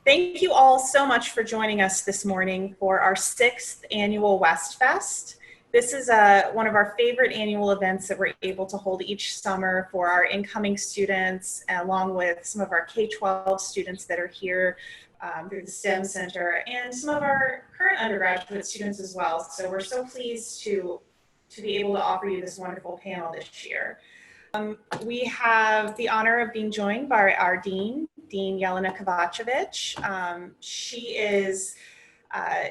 Thank you all so much for joining us this morning for our 6th annual West Fest. This is one of our favorite annual events that we're able to hold each summer for our incoming students, along with some of our K-12 students that are here through the STEM Center, and some of our current undergraduate students as well. So we're so pleased to be able to offer you this wonderful panel this year. We have the honor of being joined by our Dean Jelena Kovačević. She is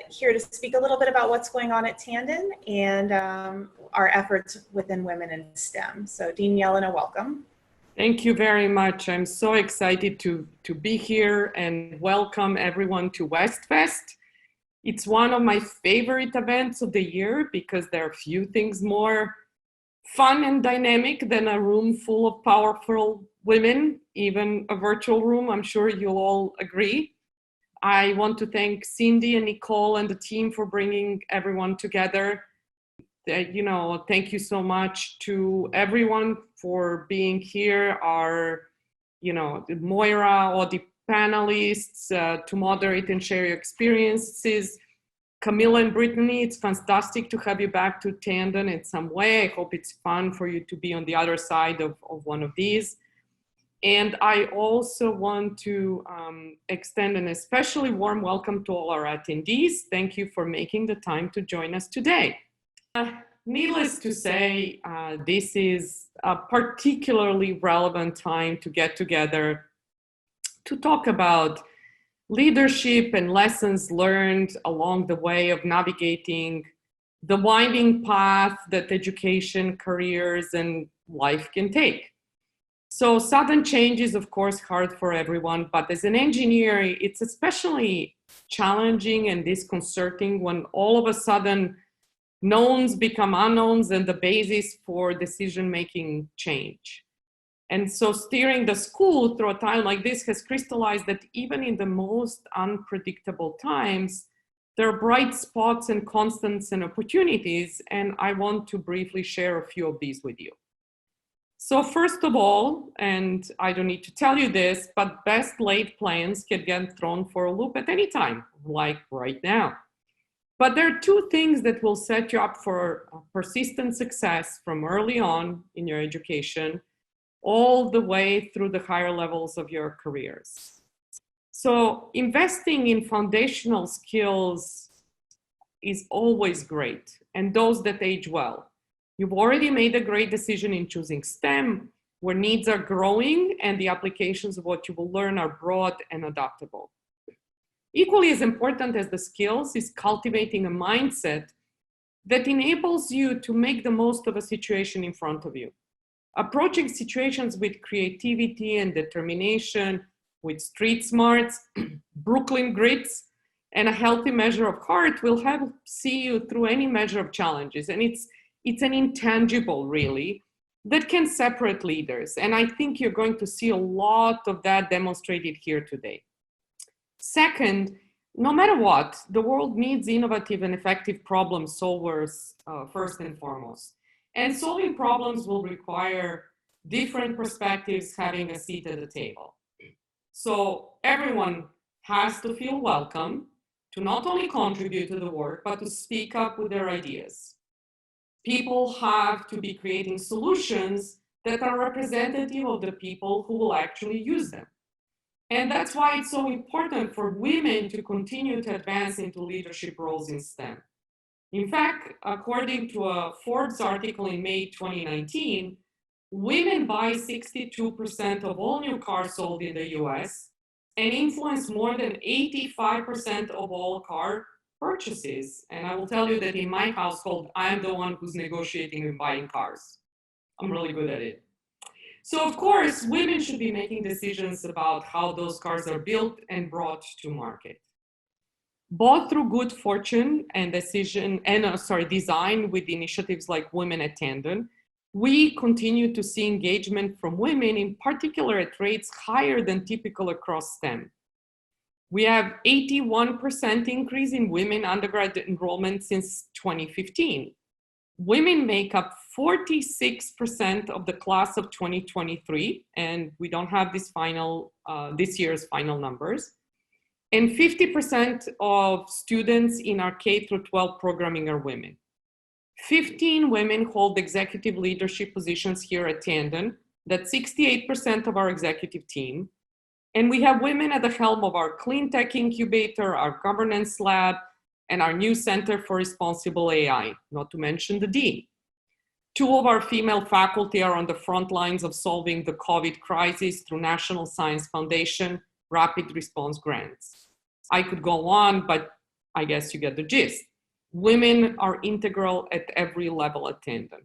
here to speak a little bit about what's going on at Tandon and our efforts within women in STEM. So Dean Jelena, welcome. Thank you very much. I'm so excited to be here and welcome everyone to West Fest. It's one of my favorite events of the year because there are few things more fun and dynamic than a room full of powerful women, even a virtual room. I'm sure you'll all agree. I want to thank Cindy and Nicole and the team for bringing everyone together. Thank you so much to everyone for being here. Our, Moira, Audi Panelists, to moderate and share your experiences. Camila and Brittany, it's fantastic to have you back to Tandon in some way. I hope it's fun for you to be on the other side of one of these. And I also want to extend an especially warm welcome to all our attendees. Thank you for making the time to join us today. Needless to say, this is a particularly relevant time to get together to talk about leadership and lessons learned along the way of navigating the winding path that education, careers, and life can take. So sudden change is, of course, hard for everyone, but as an engineer, it's especially challenging and disconcerting when all of a sudden knowns become unknowns and the basis for decision-making change. And so steering the school through a time like this has crystallized that even in the most unpredictable times, there are bright spots and constants and opportunities, and I want to briefly share a few of these with you. So first of all, and I don't need to tell you this, but best laid plans can get thrown for a loop at any time, like right now. But there are two things that will set you up for persistent success from early on in your education, all the way through the higher levels of your careers. So investing in foundational skills is always great, and those that age well. You've already made a great decision in choosing STEM, where needs are growing and the applications of what you will learn are broad and adaptable. Equally as important as the skills is cultivating a mindset that enables you to make the most of a situation in front of you. Approaching situations with creativity and determination, with street smarts, Brooklyn grits, and a healthy measure of heart will help see you through any measure of challenges. And it's an intangible, really, that can separate leaders. And I think you're going to see a lot of that demonstrated here today. Second, no matter what, the world needs innovative and effective problem solvers first and foremost. And solving problems will require different perspectives having a seat at the table. So everyone has to feel welcome to not only contribute to the work, but to speak up with their ideas. People have to be creating solutions that are representative of the people who will actually use them. And that's why it's so important for women to continue to advance into leadership roles in STEM. In fact, according to a Forbes article in May 2019, women buy 62% of all new cars sold in the US and influence more than 85% of all car purchases. And I will tell you that in my household, I'm the one who's negotiating and buying cars. I'm really good at it. So of course, women should be making decisions about how those cars are built and brought to market. Both through good fortune and design with initiatives like Women at Tandon, we continue to see engagement from women, in particular at rates higher than typical across STEM. We have 81% increase in women undergrad enrollment since 2015. Women make up 46% of the class of 2023, and we don't have this year's final numbers. And 50% of students in our K-12 programming are women. 15 women hold executive leadership positions here at Tandon. That's 68% of our executive team. And we have women at the helm of our clean tech incubator, our governance lab, and our new Center for Responsible AI, not to mention the dean. 2 of our female faculty are on the front lines of solving the COVID crisis through National Science Foundation rapid response grants. I could go on, but I guess you get the gist. Women are integral at every level at Tandon.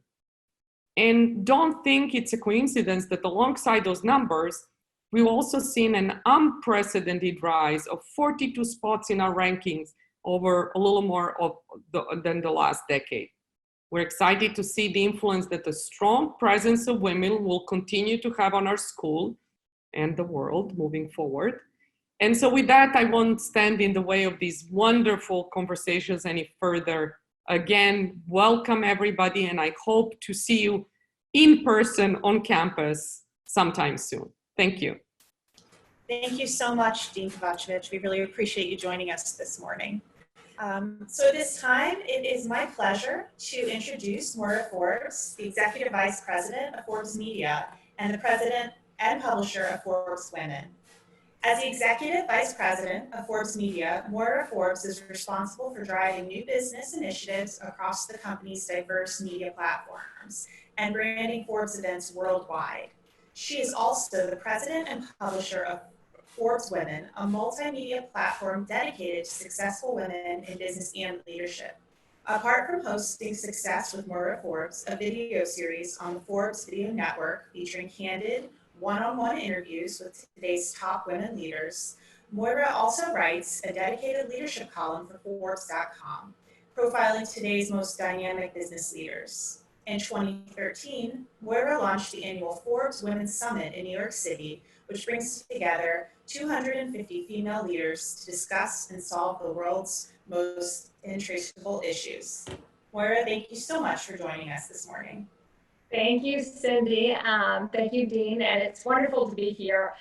And don't think it's a coincidence that alongside those numbers, we've also seen an unprecedented rise of 42 spots in our rankings over a little more than the last decade. We're excited to see the influence that the strong presence of women will continue to have on our school and the world moving forward. And so with that, I won't stand in the way of these wonderful conversations any further. Again, welcome everybody, and I hope to see you in person on campus sometime soon. Thank you. Thank you so much, Dean Kovačević. We really appreciate you joining us this morning. So at this time, it is my pleasure to introduce Moira Forbes, the Executive Vice President of Forbes Media and the President and Publisher of Forbes Women. As the Executive Vice President of Forbes Media, Moira Forbes is responsible for driving new business initiatives across the company's diverse media platforms and branding Forbes events worldwide. She is also the President and Publisher of Forbes Women, a multimedia platform dedicated to successful women in business and leadership. Apart from hosting Success with Moira Forbes, a video series on the Forbes Video Network featuring candid, one-on-one interviews with today's top women leaders, Moira also writes a dedicated leadership column for Forbes.com, profiling today's most dynamic business leaders. In 2013, Moira launched the annual Forbes Women's Summit in New York City, which brings together 250 female leaders to discuss and solve the world's most intractable issues. Moira, thank you so much for joining us this morning. Thank you, Cindy. Thank you, Dean, and it's wonderful to be here.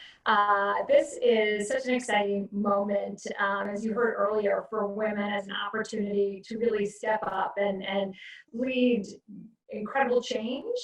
This is such an exciting moment, as you heard earlier, for women as an opportunity to really step up and lead incredible change,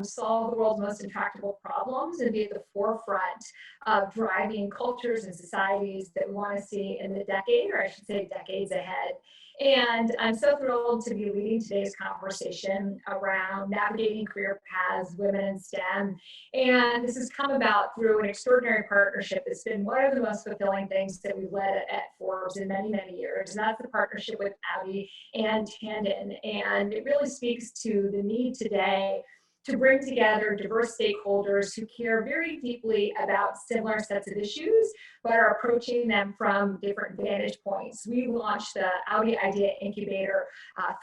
solve the world's most intractable problems, and be at the forefront of driving cultures and societies that we want to see in the decade, or I should say decades ahead. And I'm so thrilled to be leading today's conversation around navigating career paths, women in STEM. And this has come about through an extraordinary partnership that's been one of the most fulfilling things that we've led at Forbes in many, many years. And that's the partnership with Audi and Tandon. And it really speaks to the need today to bring together diverse stakeholders who care very deeply about similar sets of issues, but are approaching them from different vantage points. We launched the Audi Idea Incubator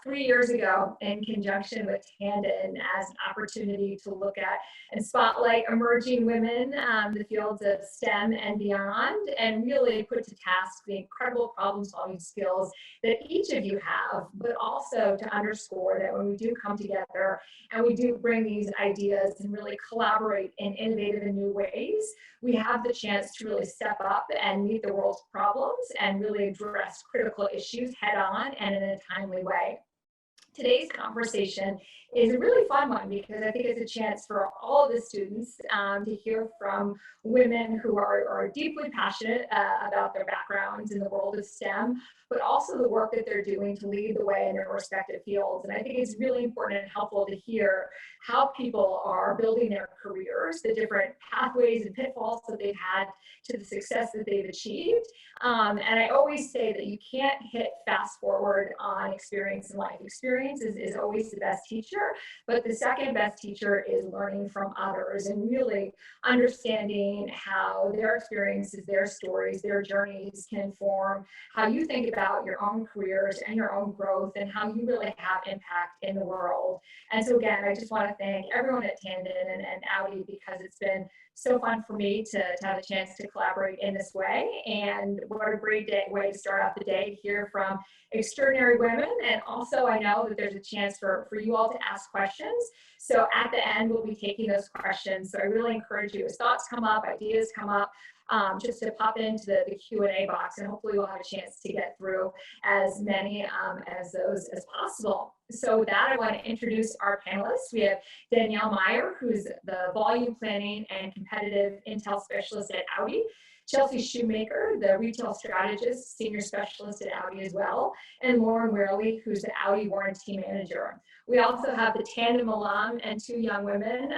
3 years ago in conjunction with Tandon as an opportunity to look at and spotlight emerging women, the fields of STEM and beyond, and really put to task the incredible problem-solving skills that each of you have, but also to underscore that when we do come together and we do bring these ideas and really collaborate in innovative and new ways, we have the chance to really step up and meet the world's problems and really address critical issues head on and in a timely way. Today's conversation is a really fun one because I think it's a chance for all of the students to hear from women who are deeply passionate about their backgrounds in the world of STEM, but also the work that they're doing to lead the way in their respective fields. And I think it's really important and helpful to hear how people are building their careers, the different pathways and pitfalls that they've had to the success that they've achieved. And I always say that you can't hit fast forward on experience in life. Experience is always the best teacher, but the second best teacher is learning from others and really understanding how their experiences, their stories, their journeys can inform how you think about your own careers and your own growth and how you really have impact in the world. And so again, I just want to thank everyone at Tandon and Audi because it's been so fun for me to have a chance to collaborate in this way. And what a great way to start out the day to hear from extraordinary women. And also I know that there's a chance for you all to ask questions. So at the end, we'll be taking those questions. So I really encourage you, as thoughts come up, ideas come up, just to pop into the Q&A box, and hopefully we'll have a chance to get through as many as those as possible. So with that, I want to introduce our panelists. We have Danielle Meyer, who's the Volume Planning and Competitive Intel Specialist at Audi. Chelsea Shoemaker, the Retail Strategist, Senior Specialist at Audi as well, and Lauren Wehrly, who's the Audi Warranty Manager. We also have the Tandon alum and 2 young women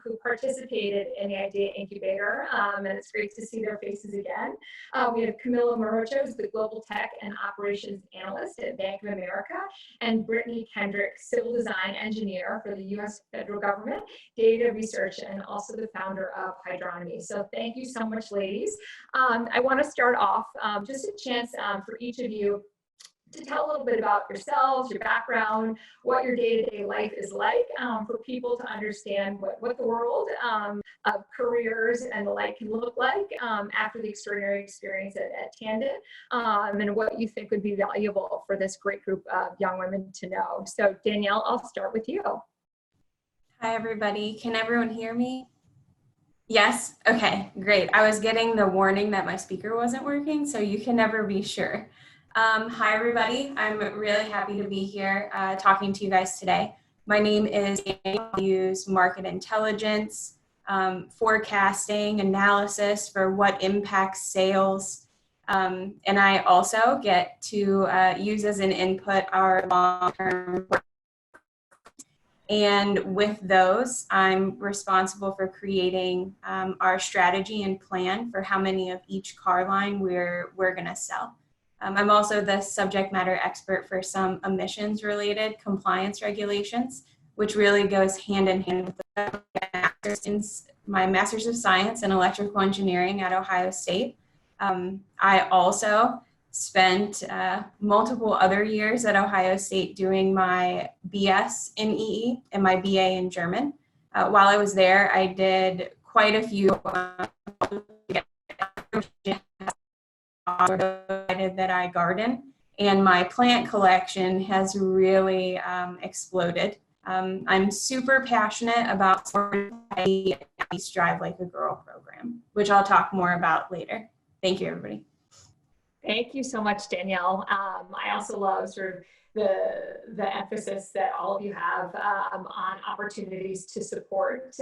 who participated in the Idea Incubator, and it's great to see their faces again. We have Camila Morocho, who's the Global Tech and Operations Analyst at Bank of America, and Brittany Kendrick, Civil Design Engineer for the U.S. Federal Government, Data Research, and also the founder of Hydronomy. So thank you so much, ladies. I want to start off just a chance for each of you to tell a little bit about yourselves, your background, what your day-to-day life is like, for people to understand what the world of careers and the like can look like after the extraordinary experience at Tandon, and what you think would be valuable for this great group of young women to know. So Danielle, I'll start with you. Hi, everybody. Can everyone hear me? Yes? Okay, great. I was getting the warning that my speaker wasn't working, so you can never be sure. Hi, everybody. I'm really happy to be here talking to you guys today. My name is Danielle. I use market intelligence, forecasting, analysis for what impacts sales. And I also get to use as an input our long-term. And with those, I'm responsible for creating our strategy and plan for how many of each car line we're going to sell. I'm also the subject matter expert for some emissions related compliance regulations, which really goes hand in hand with my Master's of Science in Electrical Engineering at Ohio State. I also spent multiple other years at Ohio State doing my BS in EE and my BA in German. While I was there, I did quite a few that I garden, and my plant collection has really exploded. I'm super passionate about the Drive Like a Girl program, which I'll talk more about later. Thank you, everybody. Thank you so much, Danielle. I also love sort of the emphasis that all of you have on opportunities to support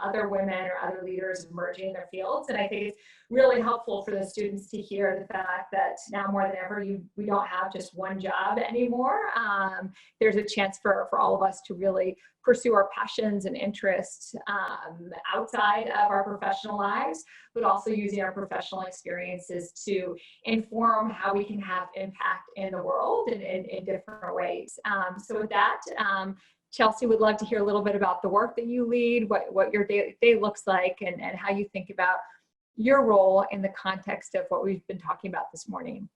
other women or other leaders emerging in their fields. And I think it's really helpful for the students to hear the fact that now more than ever, we don't have just one job anymore. There's a chance for all of us to really pursue our passions and interests outside of our professional lives, but also using our professional experiences to inform how we can have impact in the world in different ways. So with that, Chelsea would love to hear a little bit about the work that you lead, what your day looks like, and how you think about your role in the context of what we've been talking about this morning.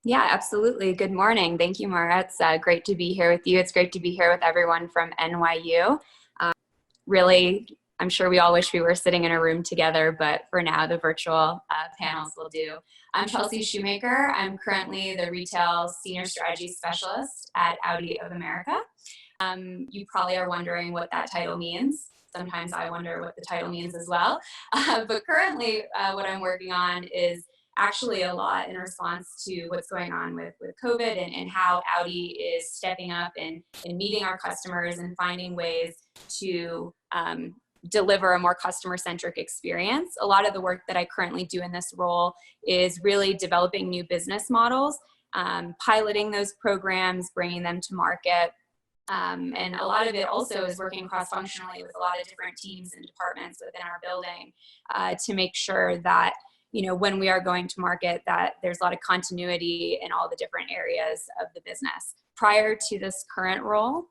Yeah, absolutely. Good morning. Thank you, Moira. It's great to be here with you. It's great to be here with everyone from NYU. Really, I'm sure we all wish we were sitting in a room together, but for now, the virtual panels will do. I'm Chelsea Shoemaker. I'm currently the Retail Senior Strategy Specialist at Audi of America. You probably are wondering what that title means. Sometimes I wonder what the title means as well. But currently, what I'm working on is actually a lot in response to what's going on with COVID and how Audi is stepping up and meeting our customers and finding ways to deliver a more customer-centric experience. A lot of the work that I currently do in this role is really developing new business models, piloting those programs, bringing them to market. And a lot of it also is working cross-functionally with a lot of different teams and departments within our building to make sure that, you know, when we are going to market, that there's a lot of continuity in all the different areas of the business. Prior to this current role,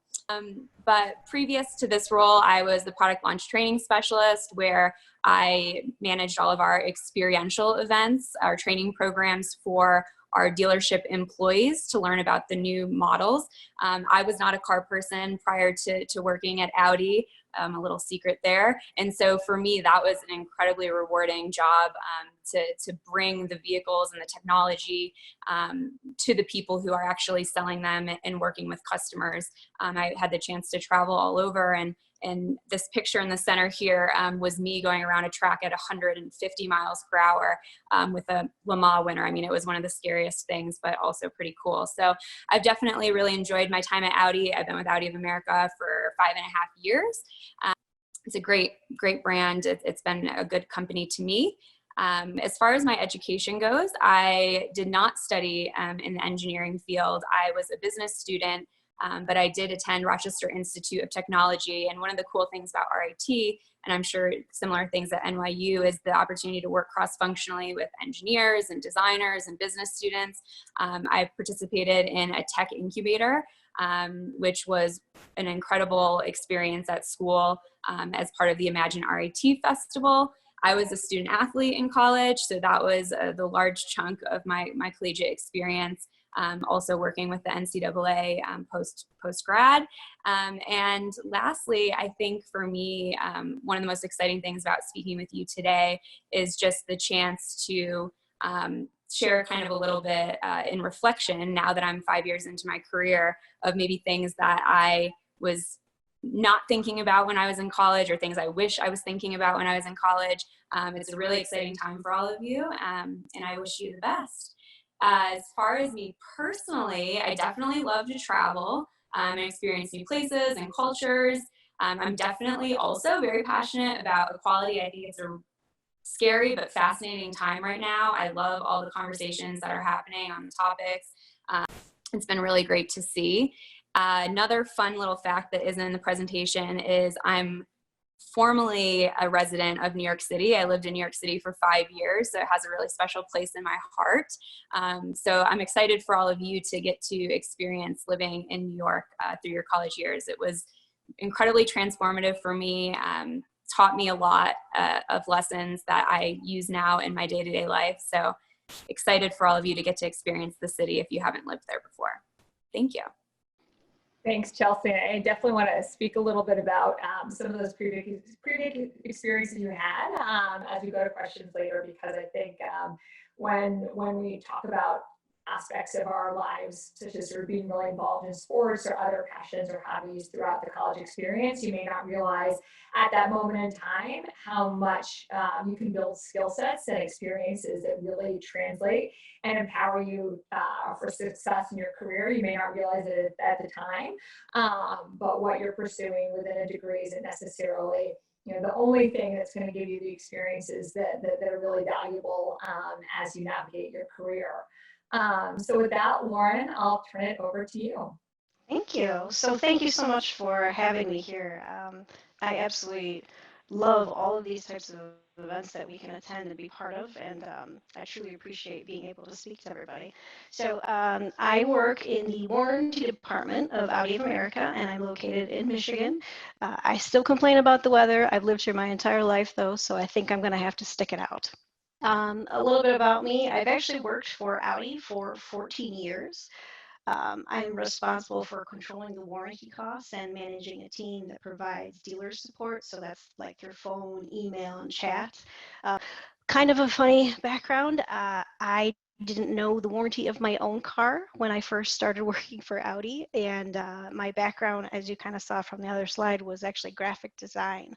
but previous to this role, I was the product launch training specialist, where I managed all of our experiential events, our training programs for our dealership employees to learn about the new models. I was not a car person prior to working at Audi. a little secret there. And so for me, that was an incredibly rewarding job to bring the vehicles and the technology to the people who are actually selling them and working with customers. I had the chance to travel all over, and this picture in the center here was me going around a track at 150 miles per hour with a Le Mans winner. I mean, it was one of the scariest things, but also pretty cool. So I've definitely really enjoyed my time at Audi. I've been with Audi of America for 5.5 years. It's a great brand. It's been a good company to me. As far as my education goes, I did not study in the engineering field. I was a business student. But I did attend Rochester Institute of Technology. And one of the cool things about RIT, and I'm sure similar things at NYU, is the opportunity to work cross-functionally with engineers and designers and business students. I participated in a tech incubator, which was an incredible experience at school as part of the Imagine RIT Festival. I was a student athlete in college, so that was the large chunk of my collegiate experience. Also working with the NCAA post-grad. And lastly, I think for me, one of the most exciting things about speaking with you today is just the chance to share kind of a little bit in reflection, now that I'm 5 years into my career, of maybe things that I was not thinking about when I was in college, or things I wish I was thinking about when I was in college. It's a really exciting time for all of you, and I wish you the best. As far as me personally, I definitely love to travel and experience new places and cultures. I'm definitely also very passionate about equality. I think it's a scary but fascinating time right now. I love all the conversations that are happening on the topics. It's been really great to see. Another fun little fact that isn't in the presentation is I'm formerly a resident of New York City. I lived in New York City for 5 years, so it has a really special place in my heart. So I'm excited for all of you to get to experience living in New York through your college years. It was incredibly transformative for me, taught me a lot of lessons that I use now in my day-to-day life. So excited for all of you to get to experience the city if you haven't lived there before. Thank you. Thanks, Chelsea. I definitely want to speak a little bit about some of those previous experiences you had as we go to questions later, because I think when we talk about aspects of our lives, such as sort of being really involved in sports or other passions or hobbies throughout the college experience, you may not realize at that moment in time how much you can build skill sets and experiences that really translate and empower you for success in your career. You may not realize it at the time, but what you're pursuing within a degree isn't necessarily the only thing that's going to give you the experiences that are really valuable as you navigate your career. So with that, Lauren, I'll turn it over to you. Thank you. So thank you so much for having me here. I absolutely love all of these types of events that we can attend and be part of, and I truly appreciate being able to speak to everybody. So I work in the warranty department of Audi of America, and I'm located in Michigan. I still complain about the weather. I've lived here my entire life, though, so I think I'm going to have to stick it out. A little bit about me. I've actually worked for Audi for 14 years. I'm responsible for controlling the warranty costs and managing a team that provides dealer support. So that's like through phone, email, and chat. Kind of a funny background. I didn't know the warranty of my own car when I first started working for Audi. And my background, as you kind of saw from the other slide, was actually graphic design.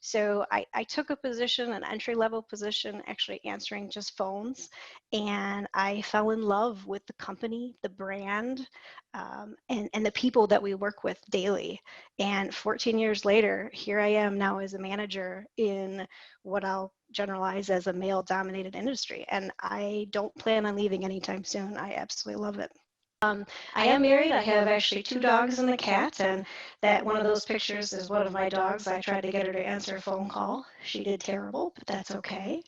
So I took a position, an entry-level position, actually answering just phones. And I fell in love with the company, the brand, and the people that we work with daily. And 14 years later, here I am now as a manager in what I'll generalize as a male-dominated industry. And I don't plan on leaving anytime soon. I absolutely love it. I am married. I have actually 2 dogs and a cat, and that one of those pictures is one of my dogs. I tried to get her to answer a phone call. She did terrible, but that's okay.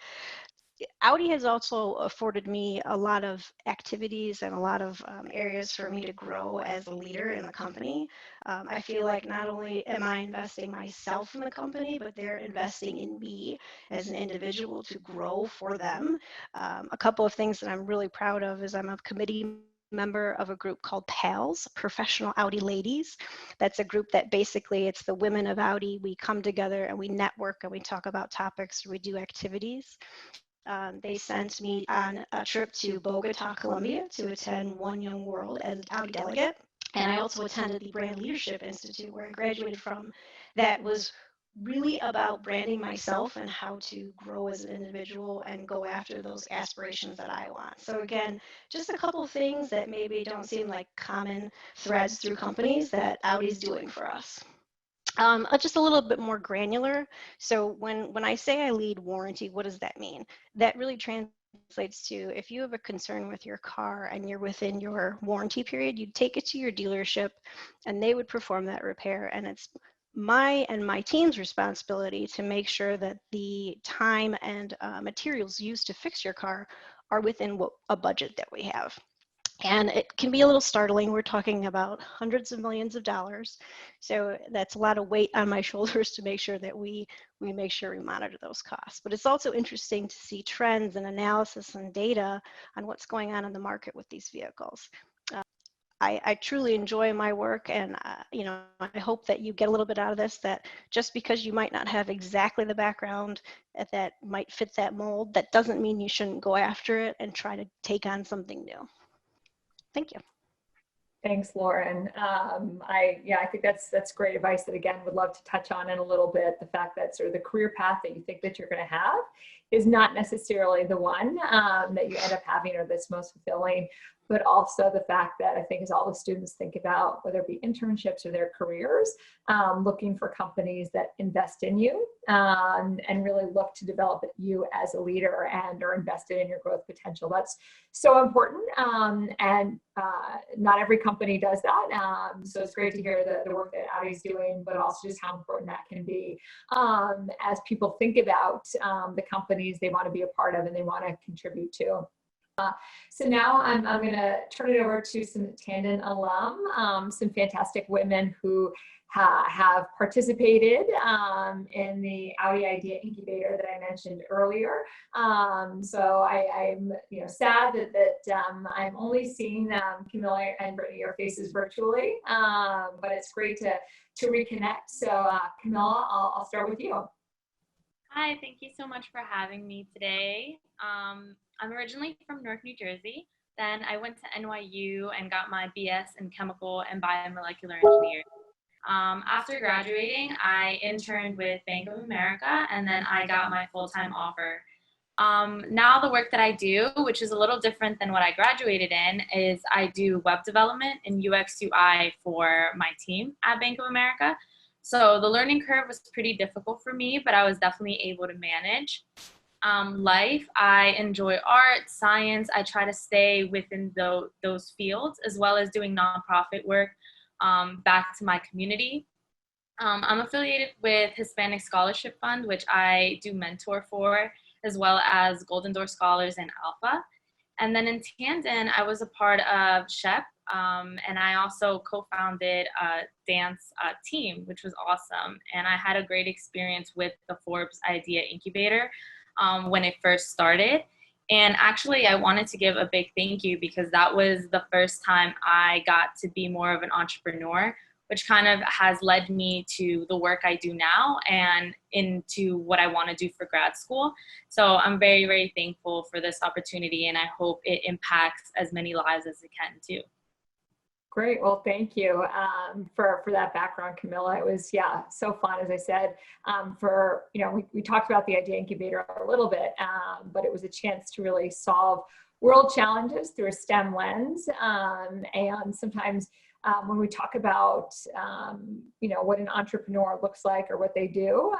Audi has also afforded me a lot of activities and a lot of areas for me to grow as a leader in the company. I feel like not only am I investing myself in the company, but they're investing in me as an individual to grow for them. A couple of things that I'm really proud of is I'm a committee member of a group called PALS, Professional Audi Ladies. That's a group that basically, it's the women of Audi. We come together and we network and we talk about topics, we do activities. They sent me on a trip to Bogota, Colombia to attend One Young World as an Audi delegate. And I also attended the Brand Leadership Institute where I graduated from. That was really about branding myself and how to grow as an individual and go after those aspirations that I want. So again, just a couple of things that maybe don't seem like common threads through companies that Audi's doing for us. Just a little bit more granular. So when I say I lead warranty, what does that mean? That really translates to if you have a concern with your car and you're within your warranty period, you'd take it to your dealership and they would perform that repair. And it's my and my team's responsibility to make sure that the time and materials used to fix your car are within a budget that we have. And it can be a little startling. We're talking about hundreds of millions of dollars. So that's a lot of weight on my shoulders to make sure that we make sure we monitor those costs. But it's also interesting to see trends and analysis and data on what's going on in the market with these vehicles. I truly enjoy my work, and you know, I hope that you get a little bit out of this, that just because you might not have exactly the background that might fit that mold, that doesn't mean you shouldn't go after it and try to take on something new. Thank you. Thanks, Lauren. I think that's great advice that, again, would love to touch on in a little bit. The fact that sort of the career path that you think that you're going to have is not necessarily the one that you end up having or that's most fulfilling, but also the fact that I think as all the students think about whether it be internships or their careers, looking for companies that invest in you and really look to develop you as a leader and are invested in your growth potential. That's so important, and not every company does that. So it's great to hear the work that Audi's doing, but also just how important that can be as people think about the companies they want to be a part of and they want to contribute to. So now I'm going to turn it over to some Tandon alum, some fantastic women who have participated in the Audi Idea Incubator that I mentioned earlier. So I'm sad that I'm only seeing Camila and Brittany, your faces virtually, but it's great to reconnect. So Camila, I'll start with you. Hi, thank you so much for having me today. I'm originally from Newark, New Jersey. Then I went to NYU and got my BS in chemical and biomolecular engineering. After graduating, I interned with Bank of America, and then I got my full-time offer. Now the work that I do, which is a little different than what I graduated in, is I do web development and UX UI for my team at Bank of America. So the learning curve was pretty difficult for me, but I was definitely able to manage. Life, I enjoy art, science. I try to stay within those fields, as well as doing nonprofit work back to my community. I'm affiliated with Hispanic Scholarship Fund, which I do mentor for, as well as Golden Door Scholars and Alpha. And then in Tandon, I was a part of SHEP, and I also co-founded a dance team, which was awesome. And I had a great experience with the Forbes Idea Incubator when it first started. And actually, I wanted to give a big thank you because that was the first time I got to be more of an entrepreneur, which kind of has led me to the work I do now and into what I want to do for grad school. So I'm very, very thankful for this opportunity, and I hope it impacts as many lives as it can too. Great. Well, thank you for that background, Camila. It was, so fun. As I said, we talked about the Idea Incubator a little bit, but it was a chance to really solve world challenges through a STEM lens. And sometimes when we talk about, what an entrepreneur looks like or what they do,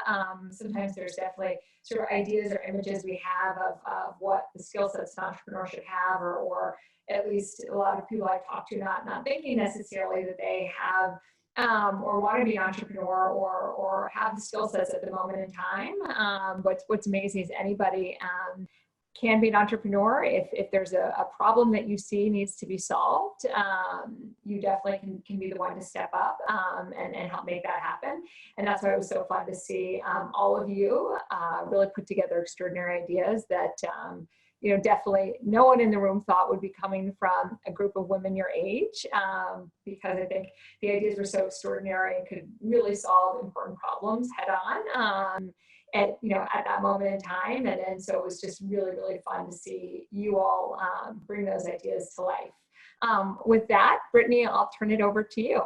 sometimes there's definitely sort of ideas or images we have of what the skill sets an entrepreneur should have, or at least a lot of people I talk to not thinking necessarily that they have or want to be an entrepreneur or have the skill sets at the moment in time. But what's amazing is anybody can be an entrepreneur. If there's a problem that you see needs to be solved, you definitely can be the one to step up and help make that happen. And that's why it was so fun to see all of you really put together extraordinary ideas that definitely no one in the room thought would be coming from a group of women your age, because I think the ideas were so extraordinary and could really solve important problems head on. At that moment in time, and so it was just really, really fun to see you all bring those ideas to life. With that, Brittany, I'll turn it over to you.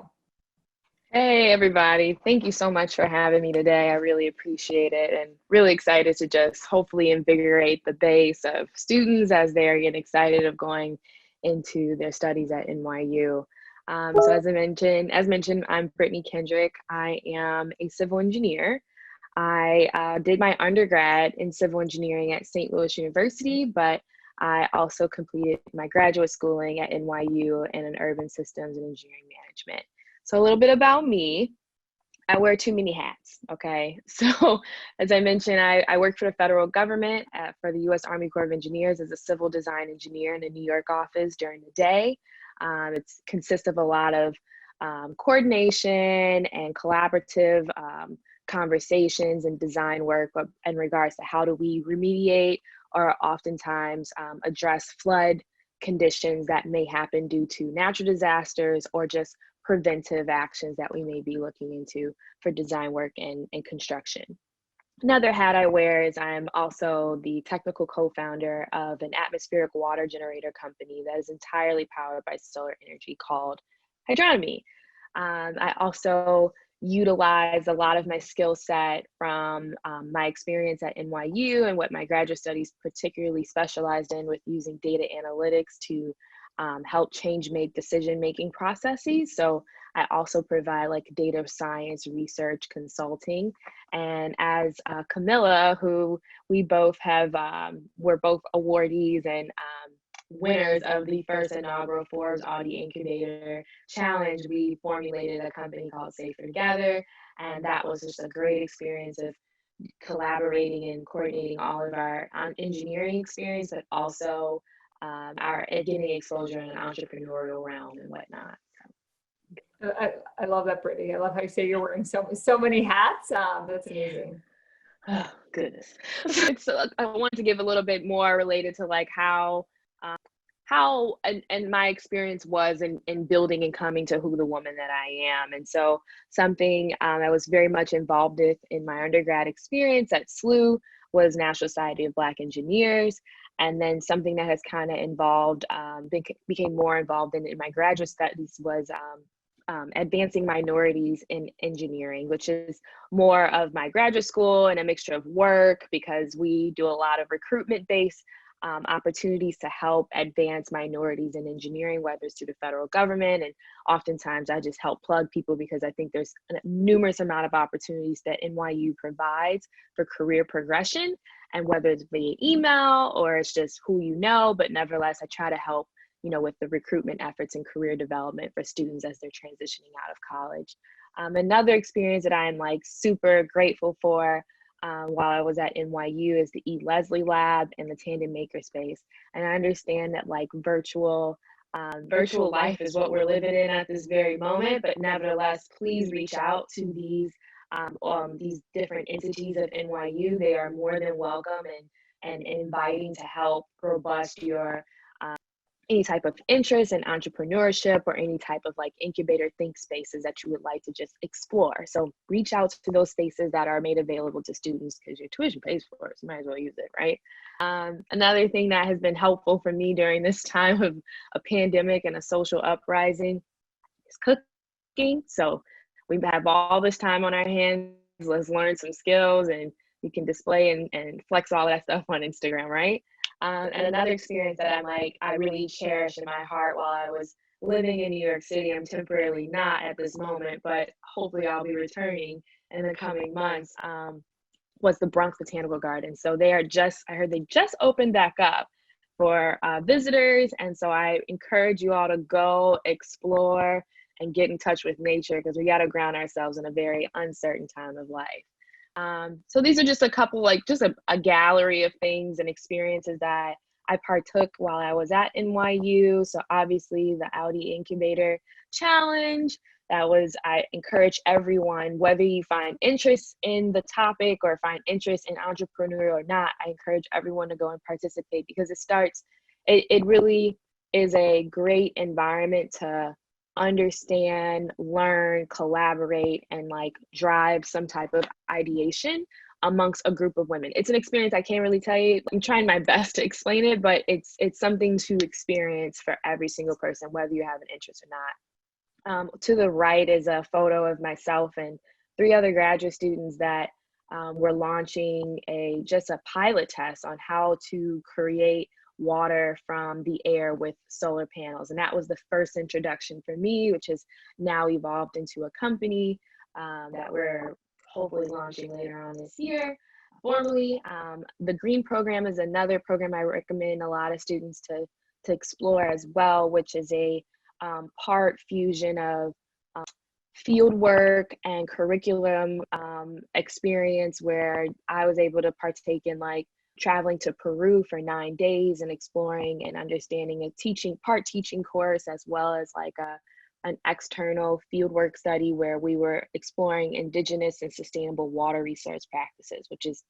Hey everybody, thank you so much for having me today. I really appreciate it, and really excited to just hopefully invigorate the base of students as they're getting excited of going into their studies at NYU. So as mentioned, I'm Brittany Kendrick. I am a civil engineer. I did my undergrad in civil engineering at St. Louis University, but I also completed my graduate schooling at NYU in urban systems and engineering management. So a little bit about me. I wear too many hats, okay? So as I mentioned, I work for the federal government for the U.S. Army Corps of Engineers as a civil design engineer in the New York office during the day. It consists of a lot of coordination and collaborative conversations and design work in regards to how do we remediate or oftentimes address flood conditions that may happen due to natural disasters or just preventive actions that we may be looking into for design work and construction. Another hat I wear is I'm also the technical co-founder of an atmospheric water generator company that is entirely powered by solar energy called Hydronomy. I also utilize a lot of my skill set from my experience at NYU and what my graduate studies particularly specialized in with using data analytics to help make decision-making processes. So I also provide like data science research consulting. And as Camila, who we both have, we're both awardees and winners of the first inaugural Forbes Audi Incubator Challenge, we formulated a company called Safer Together. And that was just a great experience of collaborating and coordinating all of our engineering experience, but also our getting exposure in an entrepreneurial realm and whatnot. I love that, Brittany. I love how you say you're wearing so many hats. That's amazing. Oh, goodness. I wanted to give a little bit more related to like how and my experience was in building and coming to who the woman that I am. And so something I was very much involved with in my undergrad experience at SLU was National Society of Black Engineers. And then something that has kind of became more involved in my graduate studies was advancing minorities in engineering, which is more of my graduate school and a mixture of work because we do a lot of recruitment-based opportunities to help advance minorities in engineering, whether it's through the federal government. And oftentimes I just help plug people because I think there's a numerous amount of opportunities that NYU provides for career progression. And whether it's via email or it's just who you know, but nevertheless, I try to help, with the recruitment efforts and career development for students as they're transitioning out of college. Another experience that I am like super grateful for while I was at NYU is the E. Leslie Lab and the Tandon Makerspace. And I understand that like virtual life is what we're living in at this very moment, but nevertheless, please reach out to these different entities of NYU. They are more than welcome and inviting to help robust your any type of interest in entrepreneurship or any type of like incubator think spaces that you would like to just explore. So reach out to those spaces that are made available to students because your tuition pays for it, so you might as well use it, right? Another thing that has been helpful for me during this time of a pandemic and a social uprising is cooking. So we have all this time on our hands, let's learn some skills and you can display and flex all that stuff on Instagram, right? And another experience that I really cherish in my heart while I was living in New York City, I'm temporarily not at this moment, but hopefully I'll be returning in the coming months, was the Bronx Botanical Garden. So I heard they just opened back up for visitors. And so I encourage you all to go explore and get in touch with nature because we got to ground ourselves in a very uncertain time of life. So these are just a couple, just a gallery of things and experiences that I partook while I was at NYU. So obviously the Audi Incubator Challenge. I encourage everyone, whether you find interest in the topic or find interest in entrepreneur or not, I encourage everyone to go and participate, because it really is a great environment to understand, learn, collaborate, and like drive some type of ideation amongst a group of women. It's an experience I can't really tell you. I'm trying my best to explain it, but it's something to experience for every single person, whether you have an interest or not. To the right is a photo of myself and 3 other graduate students that were launching just a pilot test on how to create water from the air with solar panels. And that was the first introduction for me, which has now evolved into a company that we're hopefully launching later on this year formally. The Green Program is another program I recommend a lot of students to explore as well, which is a part fusion of field work and curriculum experience, where I was able to partake in like traveling to Peru for 9 days and exploring and understanding a teaching course, as well as like an external fieldwork study where we were exploring indigenous and sustainable water resource practices, which is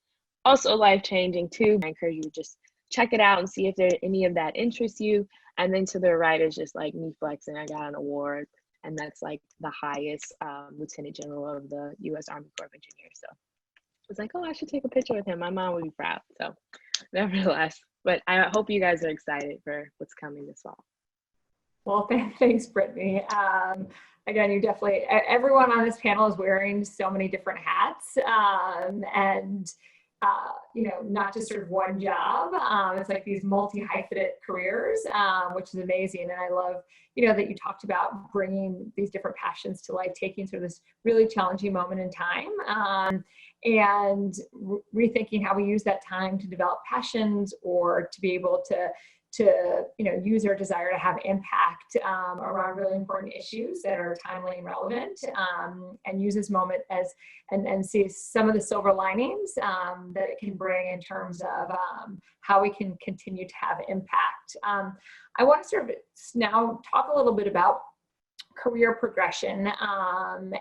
also life-changing too. I encourage you to just check it out and see if any of that interests you. And then to the right is just like me flexing. I got an award, and that's like the highest Lieutenant General of the U.S. Army Corps of Engineers. So I was like, oh, I should take a picture with him. My mom would be proud. So nevertheless, but I hope you guys are excited for what's coming this fall. Well, thanks, Brittany. Again, you definitely, everyone on this panel is wearing so many different hats, and you know, not just sort of one job. It's like these multi-hyphenate careers, which is amazing. And I love, you know, that you talked about bringing these different passions to life, taking sort of this really challenging moment in time, and rethinking how we use that time to develop passions, or to be able to you know, use our desire to have impact around really important issues that are timely and relevant, and use this moment as and see some of the silver linings that it can bring in terms of how we can continue to have impact. I want to sort of now talk a little bit about career progression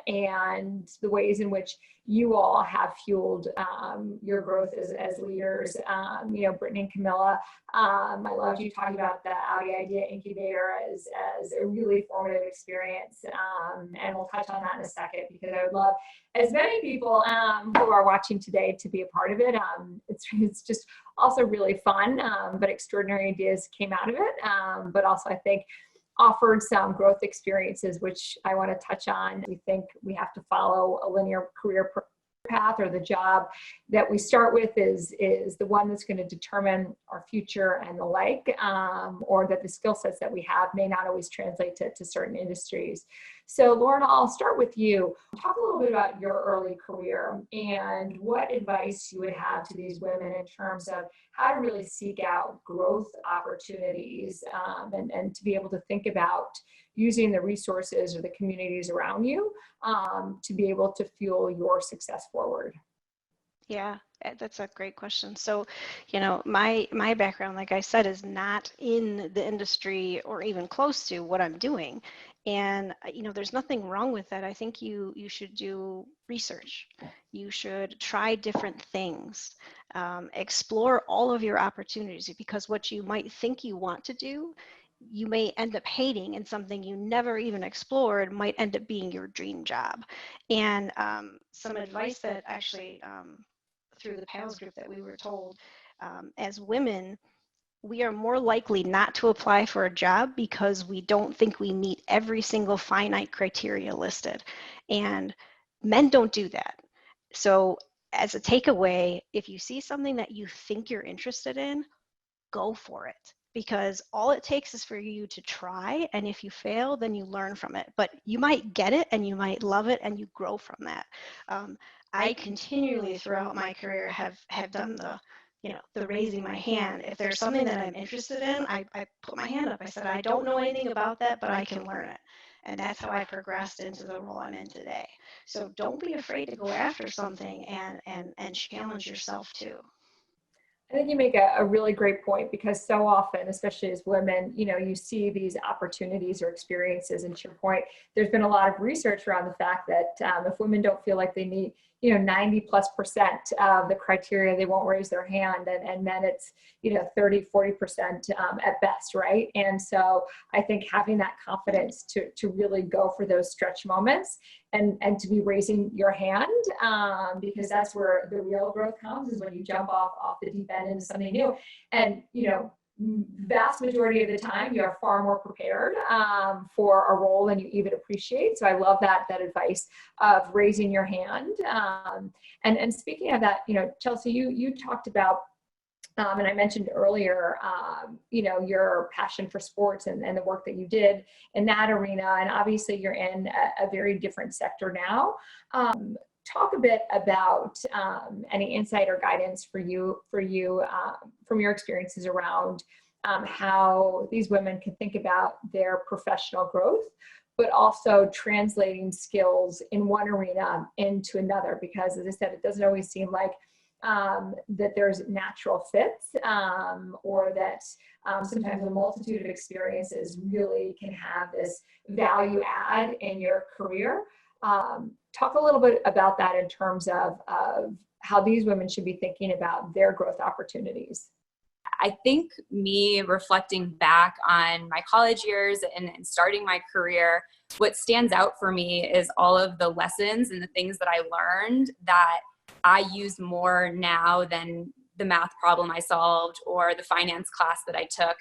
and the ways in which you all have fueled your growth as leaders. You know, Brittany and Camila, I loved you talking about the Audi Idea Incubator as a really formative experience, and we'll touch on that in a second, because I would love as many people who are watching today to be a part of it. It's just also really fun, but extraordinary ideas came out of it, but also I think offered some growth experiences, which I want to touch on. We think we have to follow a linear career path, or the job that we start with is the one that's going to determine our future and the like, or that the skill sets that we have may not always translate to certain industries. So Lauren, I'll start with you. Talk a little bit about your early career and what advice you would have to these women in terms of how to really seek out growth opportunities, and to be able to think about using the resources or the communities around you to be able to fuel your success forward. Yeah, that's a great question. So, you know, my background, like I said, is not in the industry or even close to what I'm doing. And, you know, there's nothing wrong with that. I think you should do research. You should try different things, explore all of your opportunities, because what you might think you want to do, you may end up hating, and something you never even explored might end up being your dream job. And some advice that actually through the panels group that we were told, as women, we are more likely not to apply for a job because we don't think we meet every single finite criteria listed. And men don't do that. So as a takeaway, if you see something that you think you're interested in, go for it. Because all it takes is for you to try, and if you fail, then you learn from it. But you might get it, and you might love it, and you grow from that. I continually throughout my career have done the raising my hand. If there's something that I'm interested in, I put my hand up. I said, I don't know anything about that, but I can learn it. And that's how I progressed into the role I'm in today. So don't be afraid to go after something and challenge yourself too. I think you make a really great point, because so often, especially as women, you know, you see these opportunities or experiences, and to your point, there's been a lot of research around the fact that if women don't feel like they meet, you know, 90+% of the criteria, they won't raise their hand, and men it's, you know, 30-40% at best, right? And so I think having that confidence to really go for those stretch moments and to be raising your hand, because that's where the real growth comes, is when you jump off the deep end into something new. And, you know, vast majority of the time, you are far more prepared for a role than you even appreciate. So I love that advice of raising your hand. And speaking of that, you know, Chelsea, you talked about, and I mentioned earlier, you know, your passion for sports and the work that you did in that arena. And obviously you're in a very different sector now. Talk a bit about any insight or guidance for you from your experiences around how these women can think about their professional growth, but also translating skills in one arena into another. Because as I said, it doesn't always seem like that there's natural fits, or that sometimes a multitude of experiences really can have this value add in your career. Talk a little bit about that in terms of how these women should be thinking about their growth opportunities. I think me reflecting back on my college years and starting my career, what stands out for me is all of the lessons and the things that I learned that I use more now than the math problem I solved or the finance class that I took.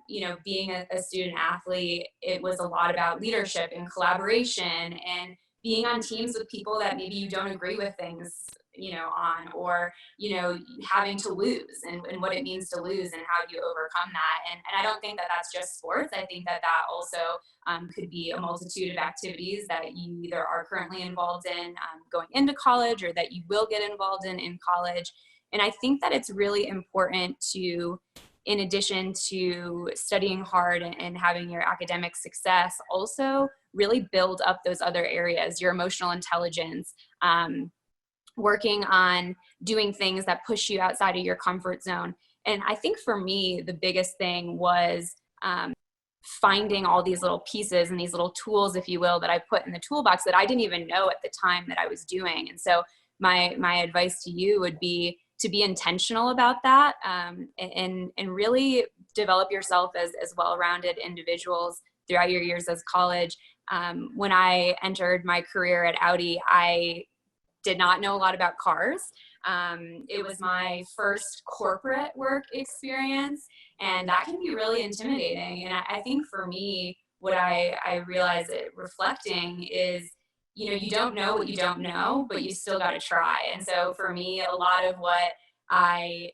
You know, being a student athlete, it was a lot about leadership and collaboration and being on teams with people that maybe you don't agree with things, you know, on, or, you know, having to lose and what it means to lose and how do you overcome that. And I don't think that that's just sports. I think that also could be a multitude of activities that you either are currently involved in going into college, or that you will get involved in college. And I think that it's really important to, in addition to studying hard and having your academic success, also really build up those other areas, your emotional intelligence, working on doing things that push you outside of your comfort zone. And I think for me, the biggest thing was finding all these little pieces and these little tools, if you will, that I put in the toolbox that I didn't even know at the time that I was doing. And so my advice to you would be to be intentional about that, and really develop yourself as well-rounded individuals throughout your years as college. When I entered my career at Audi, I did not know a lot about cars. It was my first corporate work experience, and that can be really intimidating. And I think for me, what I realized it reflecting is, you know, you don't know what you don't know, but you still got to try. And so for me, a lot of what I,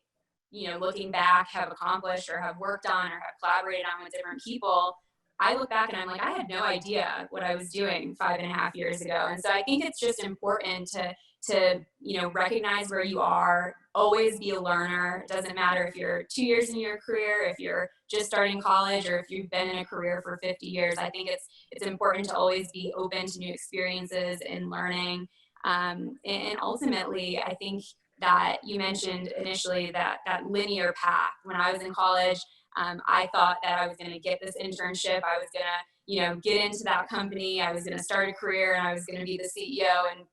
you know, looking back, have accomplished or have worked on or have collaborated on with different people, I look back and I'm like, I had no idea what I was doing 5.5 years ago. And so I think it's just important to, you know, recognize where you are, always be a learner. It doesn't matter if you're 2 years in your career, if you're just starting college, or if you've been in a career for 50 years. I think it's important to always be open to new experiences and learning. And ultimately, I think that you mentioned initially that linear path. When I was in college, I thought that I was going to get this internship. I was going to, you know, get into that company. I was going to start a career, and I was going to be the CEO in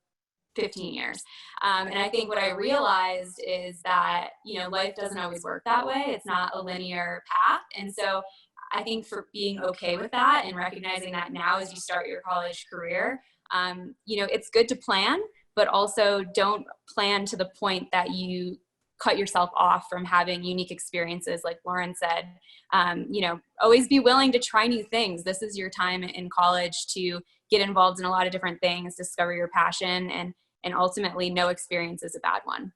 15 years. And I think what I realized is that, you know, life doesn't always work that way. It's not a linear path. And so I think for being okay with that and recognizing that now as you start your college career, you know, it's good to plan, but also don't plan to the point that you cut yourself off from having unique experiences. Like Lauren said, you know, always be willing to try new things. This is your time in college to get involved in a lot of different things, discover your passion, and ultimately no experience is a bad one.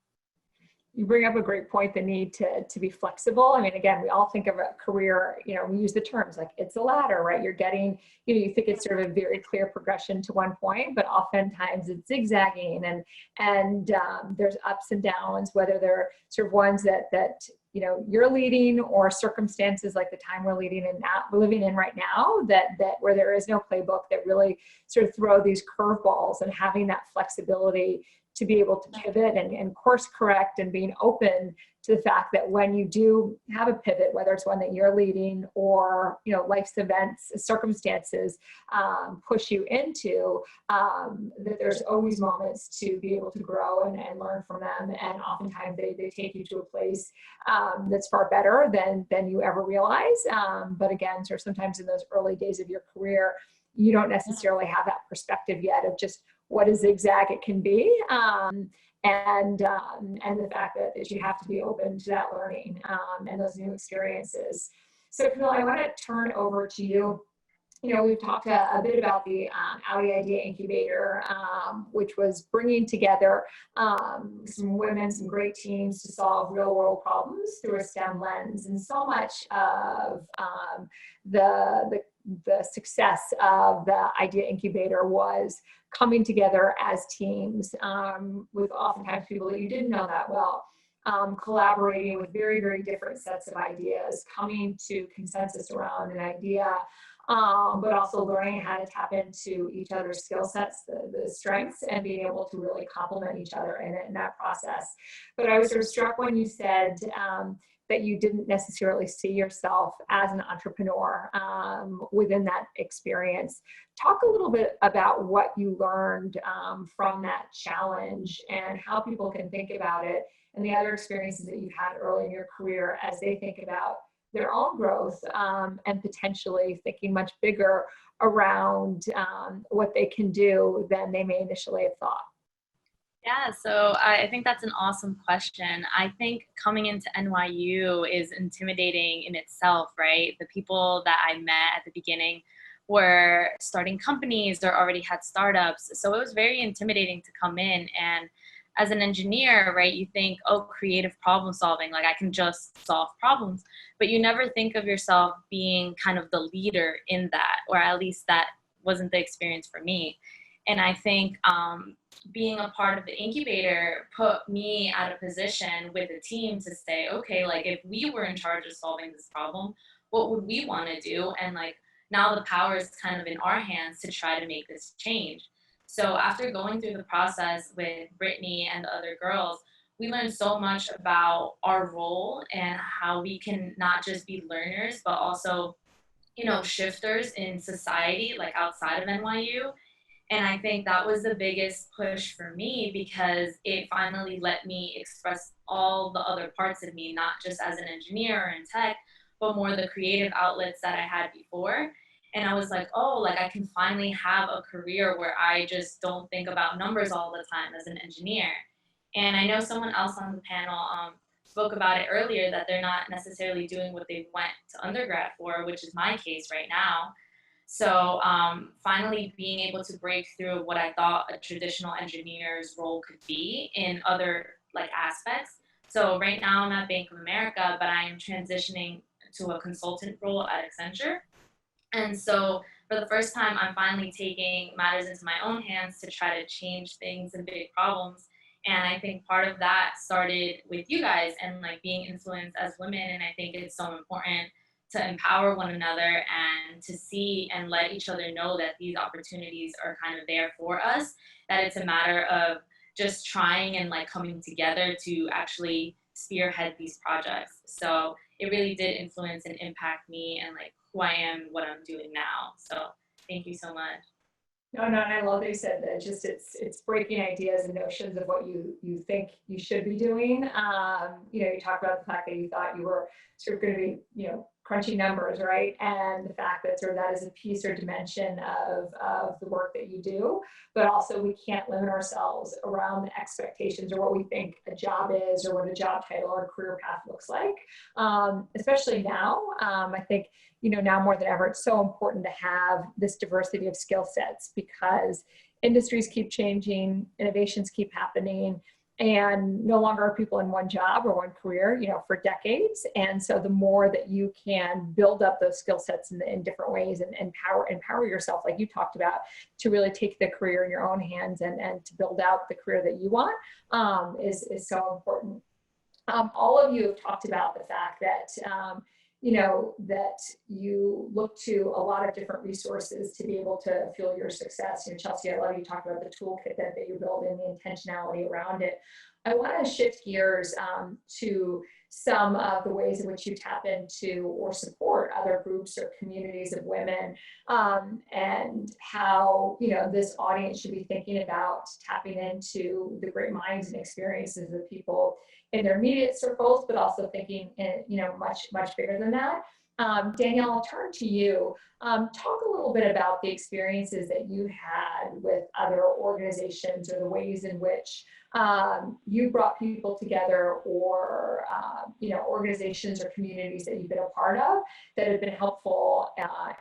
You bring up a great point, the need to be flexible. I mean, again, we all think of a career, you know, we use the terms like it's a ladder, right? You're getting, you know, you think it's sort of a very clear progression to one point, but oftentimes it's zigzagging and there's ups and downs, whether they're sort of ones that you know, you're leading, or circumstances like the time we're living in right now, that where there is no playbook, that really sort of throw these curveballs, and having that flexibility to be able to pivot and course correct, and being open to the fact that when you do have a pivot, whether it's one that you're leading or, you know, life's events, circumstances push you into, that there's always moments to be able to grow and learn from them. And oftentimes they take you to a place that's far better than you ever realize. But again, sort of sometimes in those early days of your career, you don't necessarily have that perspective yet of just what a zigzag it can be. And the fact that you have to be open to that learning and those new experiences. So Camila, I want to turn over to you. You know, we've talked a bit about the Audi Idea Incubator, which was bringing together some women, some great teams to solve real world problems through a STEM lens. And so much of the success of the Idea Incubator was coming together as teams with oftentimes people that you didn't know that well, collaborating with very, very different sets of ideas, coming to consensus around an idea, but also learning how to tap into each other's skill sets, the strengths, and being able to really complement each other in that process. But I was sort of struck when you said that you didn't necessarily see yourself as an entrepreneur within that experience. Talk a little bit about what you learned from that challenge and how people can think about it and the other experiences that you've had early in your career as they think about their own growth and potentially thinking much bigger around what they can do than they may initially have thought. Yeah, so I think that's an awesome question. I think coming into NYU is intimidating in itself, right? The people that I met at the beginning were starting companies or already had startups. So it was very intimidating to come in. And as an engineer, right, you think, oh, creative problem solving, like I can just solve problems. But you never think of yourself being kind of the leader in that, or at least that wasn't the experience for me. And I think being a part of the incubator put me at a position with a team to say, okay, like if we were in charge of solving this problem, what would we want to do? And like now the power is kind of in our hands to try to make this change. So after going through the process with Brittany and the other girls, we learned so much about our role and how we can not just be learners, but also, you know, shifters in society, like outside of NYU. And I think that was the biggest push for me because it finally let me express all the other parts of me, not just as an engineer or in tech, but more the creative outlets that I had before. And I was like, oh, like I can finally have a career where I just don't think about numbers all the time as an engineer. And I know someone else on the panel spoke about it earlier that they're not necessarily doing what they went to undergrad for, which is my case right now. So finally being able to break through what I thought a traditional engineer's role could be in other like aspects. So right now I'm at Bank of America, but I am transitioning to a consultant role at Accenture. And so for the first time, I'm finally taking matters into my own hands to try to change things and big problems. And I think part of that started with you guys and like being influenced as women. And I think it's so important to empower one another and to see and let each other know that these opportunities are kind of there for us, that it's a matter of just trying and like coming together to actually spearhead these projects. So it really did influence and impact me and like who I am, what I'm doing now. So thank you so much. No, and I love that you said that. Just it's breaking ideas and notions of what you think you should be doing. You know, you talked about the fact that you thought you were sort of going to be, you know, crunching numbers, right? And the fact that sort of that is a piece or dimension of the work that you do, but also we can't limit ourselves around the expectations or what we think a job is or what a job title or career path looks like. Especially now, I think, you know, now more than ever, it's so important to have this diversity of skill sets because industries keep changing, innovations keep happening, and no longer are people in one job or one career, you know, for decades. And so the more that you can build up those skill sets in different ways and empower yourself, like you talked about, to really take the career in your own hands and to build out the career that you want is so important. All of you have talked about the fact that, you know, that you look to a lot of different resources to be able to fuel your success. You know, Chelsea, I love you talked about the toolkit that you build and the intentionality around it. I want to shift gears to some of the ways in which you tap into or support other groups or communities of women, and how, you know, this audience should be thinking about tapping into the great minds and experiences of people in their immediate circles, but also thinking in, you know, much bigger than that. Danielle, I'll turn to you. Talk a little bit about the experiences that you had with other organizations, or the ways in which you brought people together, or you know, organizations or communities that you've been a part of that have been helpful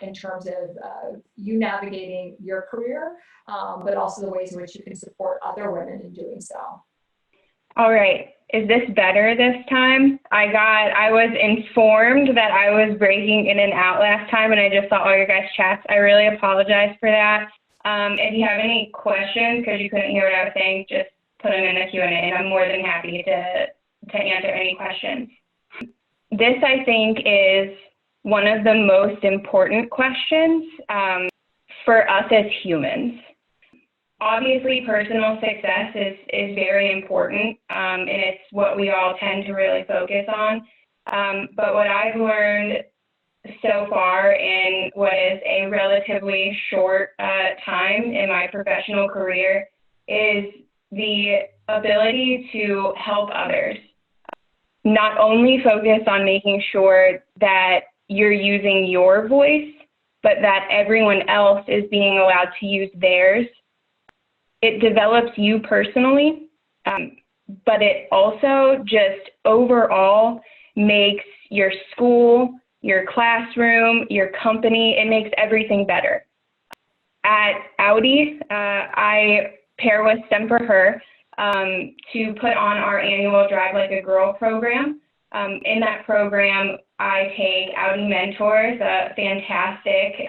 in terms of you navigating your career, but also the ways in which you can support other women in doing so. All right. Is this better this time? I was informed that I was breaking in and out last time, and I just saw all your guys' chats. I really apologize for that. If you have any questions, because you couldn't hear what I was saying, just put them in the Q&A, and I'm more than happy to answer any questions. This, I think, is one of the most important questions for us as humans. Obviously, personal success is very important, and it's what we all tend to really focus on. But what I've learned so far in what is a relatively short time in my professional career is the ability to help others. Not only focus on making sure that you're using your voice, but that everyone else is being allowed to use theirs. It develops you personally, but it also just overall makes your school, your classroom, your company, it makes everything better. At Audi, I pair with STEM for Her to put on our annual Drive Like a Girl program. In that program, I take Audi mentors, fantastic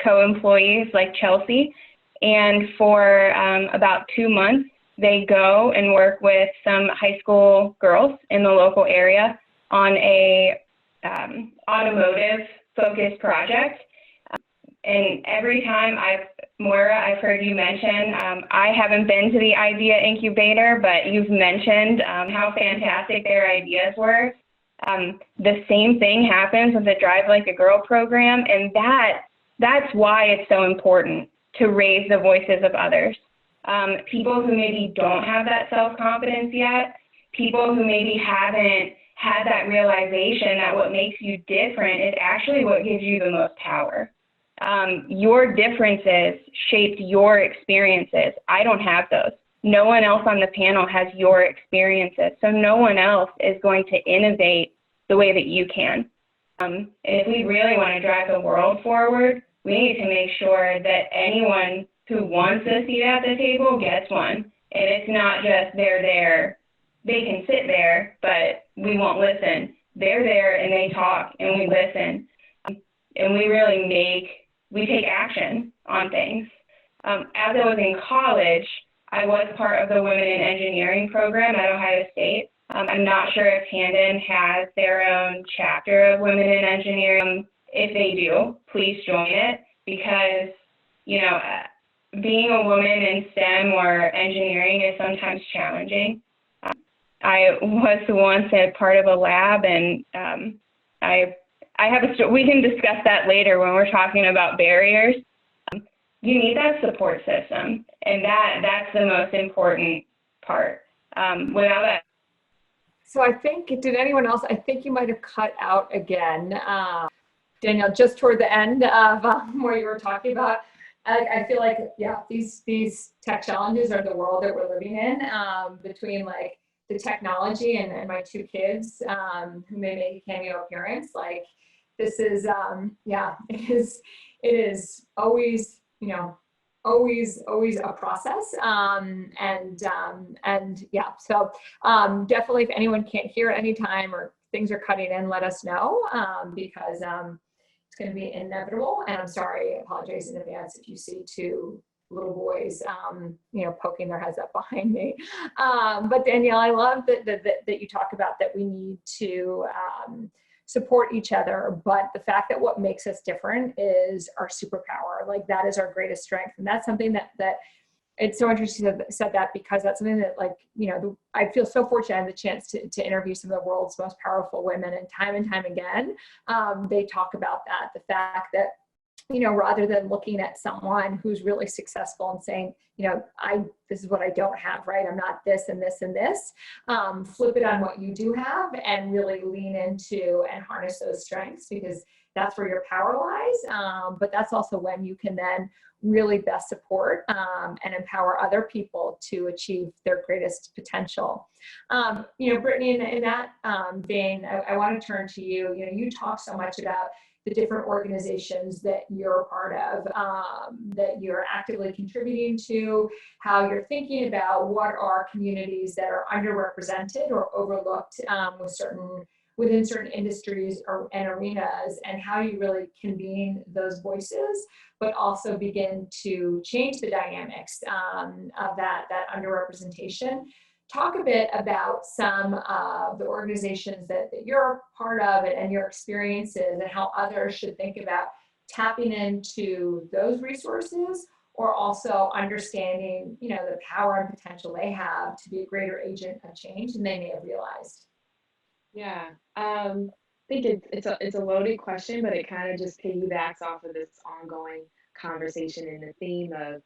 co-employees like Chelsea, and for about 2 months, they go and work with some high school girls in the local area on a automotive-focused project. And every time Moira, I've heard you mention, I haven't been to the Idea Incubator, but you've mentioned how fantastic their ideas were. The same thing happens with the Drive Like a Girl program, and that's why it's so important to raise the voices of others. People who maybe don't have that self-confidence yet, people who maybe haven't had that realization that what makes you different is actually what gives you the most power. Your differences shaped your experiences. I don't have those. No one else on the panel has your experiences, so no one else is going to innovate the way that you can. If we really want to drive the world forward, we need to make sure that anyone who wants a seat at the table gets one. And it's not just they're there. They can sit there, but we won't listen. They're there and they talk and we listen. And we take action on things. As I was in college, I was part of the Women in Engineering program at Ohio State. I'm not sure if Tandon has their own chapter of Women in Engineering. If they do, please join it, because, you know, being a woman in STEM or engineering is sometimes challenging. I was once a part of a lab, and I have we can discuss that later when we're talking about barriers. You need that support system, and that's the most important part. Without that. So I think, did anyone else, I think you might have cut out again. Danielle, just toward the end of where you were talking about, I feel like, yeah, these tech challenges are the world that we're living in, between like the technology and my 2 kids who may make a cameo appearance. Like, this is, yeah, it is always, you know, always a process. And yeah, so definitely if anyone can't hear at any time or things are cutting in, let us know, because it's going to be inevitable. And I'm sorry, I apologize in advance if you see 2 little boys, you know, poking their heads up behind me. But Danielle, I love that you talk about that we need to support each other, but the fact that what makes us different is our superpower. Like, that is our greatest strength. And that's something that it's so interesting that said that, because that's something that, like, you know, I feel so fortunate I had the chance to interview some of the world's most powerful women, and time again, they talk about that, the fact that, you know, rather than looking at someone who's really successful and saying, you know, this is what I don't have, right? I'm not this and this and this. Flip it on what you do have and really lean into and harness those strengths, because that's where your power lies. But that's also when you can then really best support and empower other people to achieve their greatest potential. You know, Brittany, in that vein, I want to turn to you. You know, you talk so much about the different organizations that you're a part of, that you're actively contributing to, how you're thinking about what are communities that are underrepresented or overlooked within certain industries and arenas, and how you really convene those voices, but also begin to change the dynamics of that underrepresentation. Talk a bit about some of the organizations that you're part of and your experiences, and how others should think about tapping into those resources, or also understanding, you know, the power and potential they have to be a greater agent of change than they may have realized. Yeah, I think it's a loaded question, but it kind of just piggybacks off of this ongoing conversation and the theme of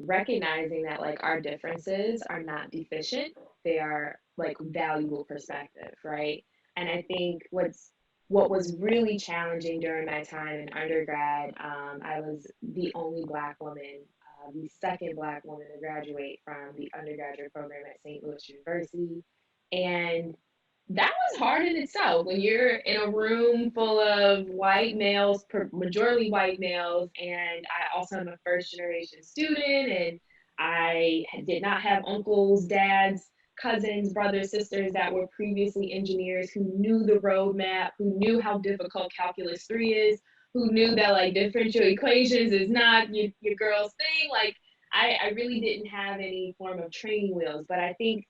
recognizing that, like, our differences are not deficient; they are, like, valuable perspective, right? And I think what was really challenging during my time in undergrad, I was the only Black woman, the second Black woman to graduate from the undergraduate program at St. Louis University, and that was hard in itself when you're in a room full of white males, majority white males, and I also am a first generation student, and I did not have uncles, dads, cousins, brothers, sisters that were previously engineers who knew the roadmap, who knew how difficult Calculus 3 is, who knew that, like, differential equations is not your girl's thing. Like, I really didn't have any form of training wheels, but I think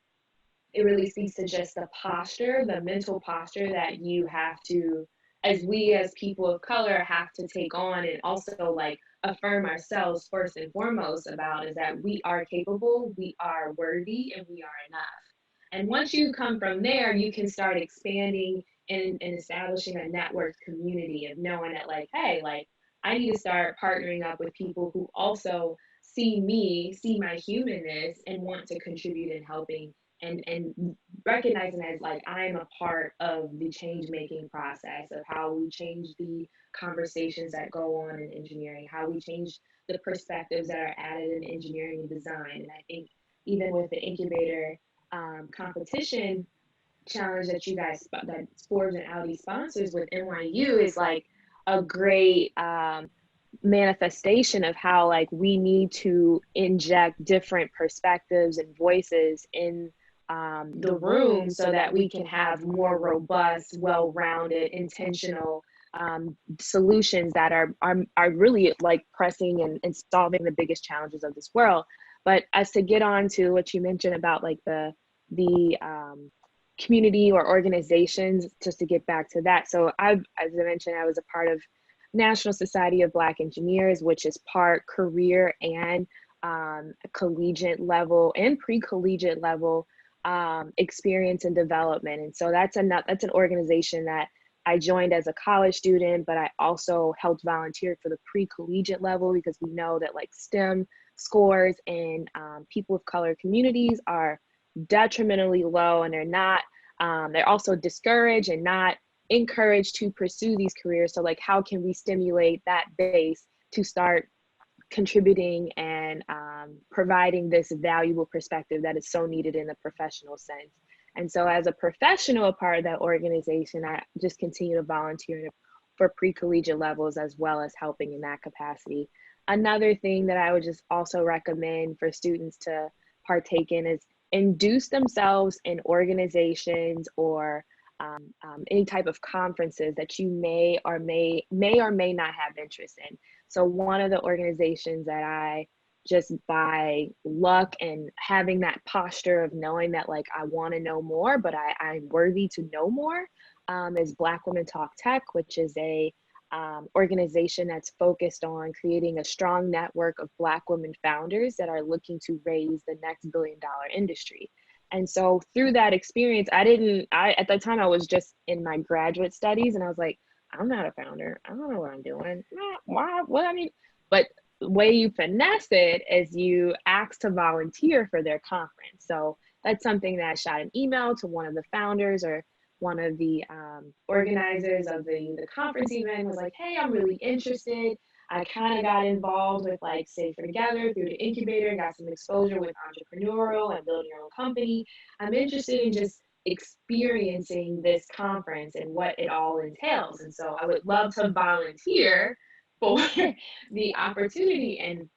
it really speaks to just the posture, the mental posture that you have to, as people of color, have to take on, and also, like, affirm ourselves first and foremost about, is that we are capable, we are worthy, and we are enough. And once you come from there, you can start expanding and establishing a network community of knowing that, like, hey, like, I need to start partnering up with people who also see me, see my humanness, and want to contribute in helping and recognizing as, like, I'm a part of the change making process of how we change the conversations that go on in engineering, how we change the perspectives that are added in engineering and design. And I think even with the Incubator competition challenge that that Forbes and Audi sponsors with NYU is, like, a great manifestation of how, like, we need to inject different perspectives and voices in the room so that we can have more robust, well-rounded, intentional solutions that are really, like, pressing and solving the biggest challenges of this world. But as to get on to what you mentioned about, like, the community or organizations, just to get back to that. So as I mentioned, I was a part of National Society of Black Engineers, which is part career and collegiate level and pre-collegiate level experience and development. And so that's an organization that I joined as a college student, but I also helped volunteer for the pre-collegiate level, because we know that, like, STEM scores in people of color communities are detrimentally low, and they're also discouraged and not encouraged to pursue these careers. So, like, how can we stimulate that base to start contributing and providing this valuable perspective that is so needed in the professional sense? And so as a professional, a part of that organization, I just continue to volunteer for pre-collegiate levels, as well as helping in that capacity. Another thing that I would just also recommend for students to partake in is induce themselves in organizations or any type of conferences that you may or may not have interest in. So one of the organizations that I, just by luck and having that posture of knowing that, like, I want to know more, but I'm worthy to know more, is Black Women Talk Tech, which is a organization that's focused on creating a strong network of Black women founders that are looking to raise the next billion-dollar industry. And so through that experience, at the time I was just in my graduate studies, and I was like, I'm not a founder. I don't know what I'm doing. Why? What I mean, but the way you finesse it is you ask to volunteer for their conference. So that's something that I shot an email to one of the founders or one of the organizers of the conference event, was like, hey, I'm really interested. I kind of got involved with like Safer Together through the incubator, got some exposure with entrepreneurial and building your own company. I'm interested in just experiencing this conference and what it all entails. And so I would love to volunteer for the opportunity. And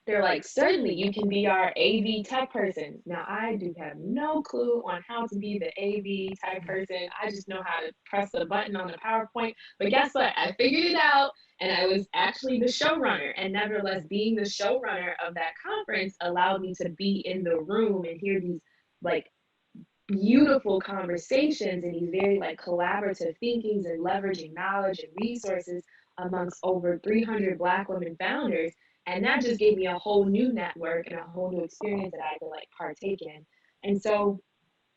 they're like, certainly you can be our AV tech person. Now I do have no clue on how to be the AV tech person. I just know how to press the button on the PowerPoint. But guess what? I figured it out, and I was actually the showrunner. And nevertheless, being the showrunner of that conference allowed me to be in the room and hear these like beautiful conversations and these very like collaborative thinkings and leveraging knowledge and resources amongst over 300 Black women founders. And that just gave me a whole new network and a whole new experience that I could like partake in. And so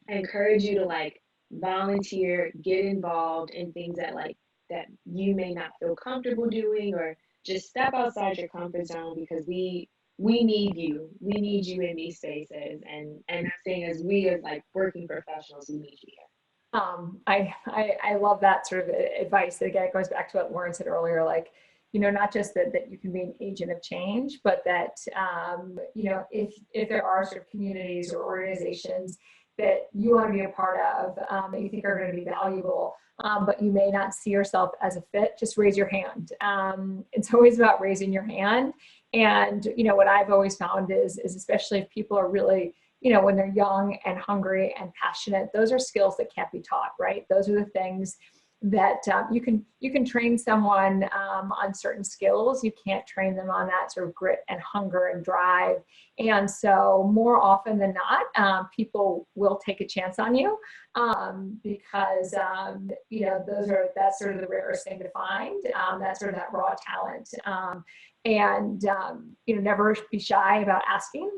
I encourage you to like volunteer, get involved in things that like that you may not feel comfortable doing, or just step outside your comfort zone, because we need you. We need you in these spaces. And I'm saying, as we as like working professionals, we need you here. I love that sort of advice. Again, it goes back to what Lauren said earlier, like, you know, not just that you can be an agent of change, but that, you know, if there are sort of communities or organizations that you want to be a part of, that you think are going to be valuable, but you may not see yourself as a fit, just raise your hand. It's always about raising your hand. And, you know, what I've always found is especially if people are really, you know, when they're young and hungry and passionate, those are skills that can't be taught, right? Those are the things that you can train someone on certain skills. You can't train them on that sort of grit and hunger and drive. And so more often than not, people will take a chance on you because you know, that's sort of the rarest thing to find. That's sort of that raw talent. And you know, never be shy about asking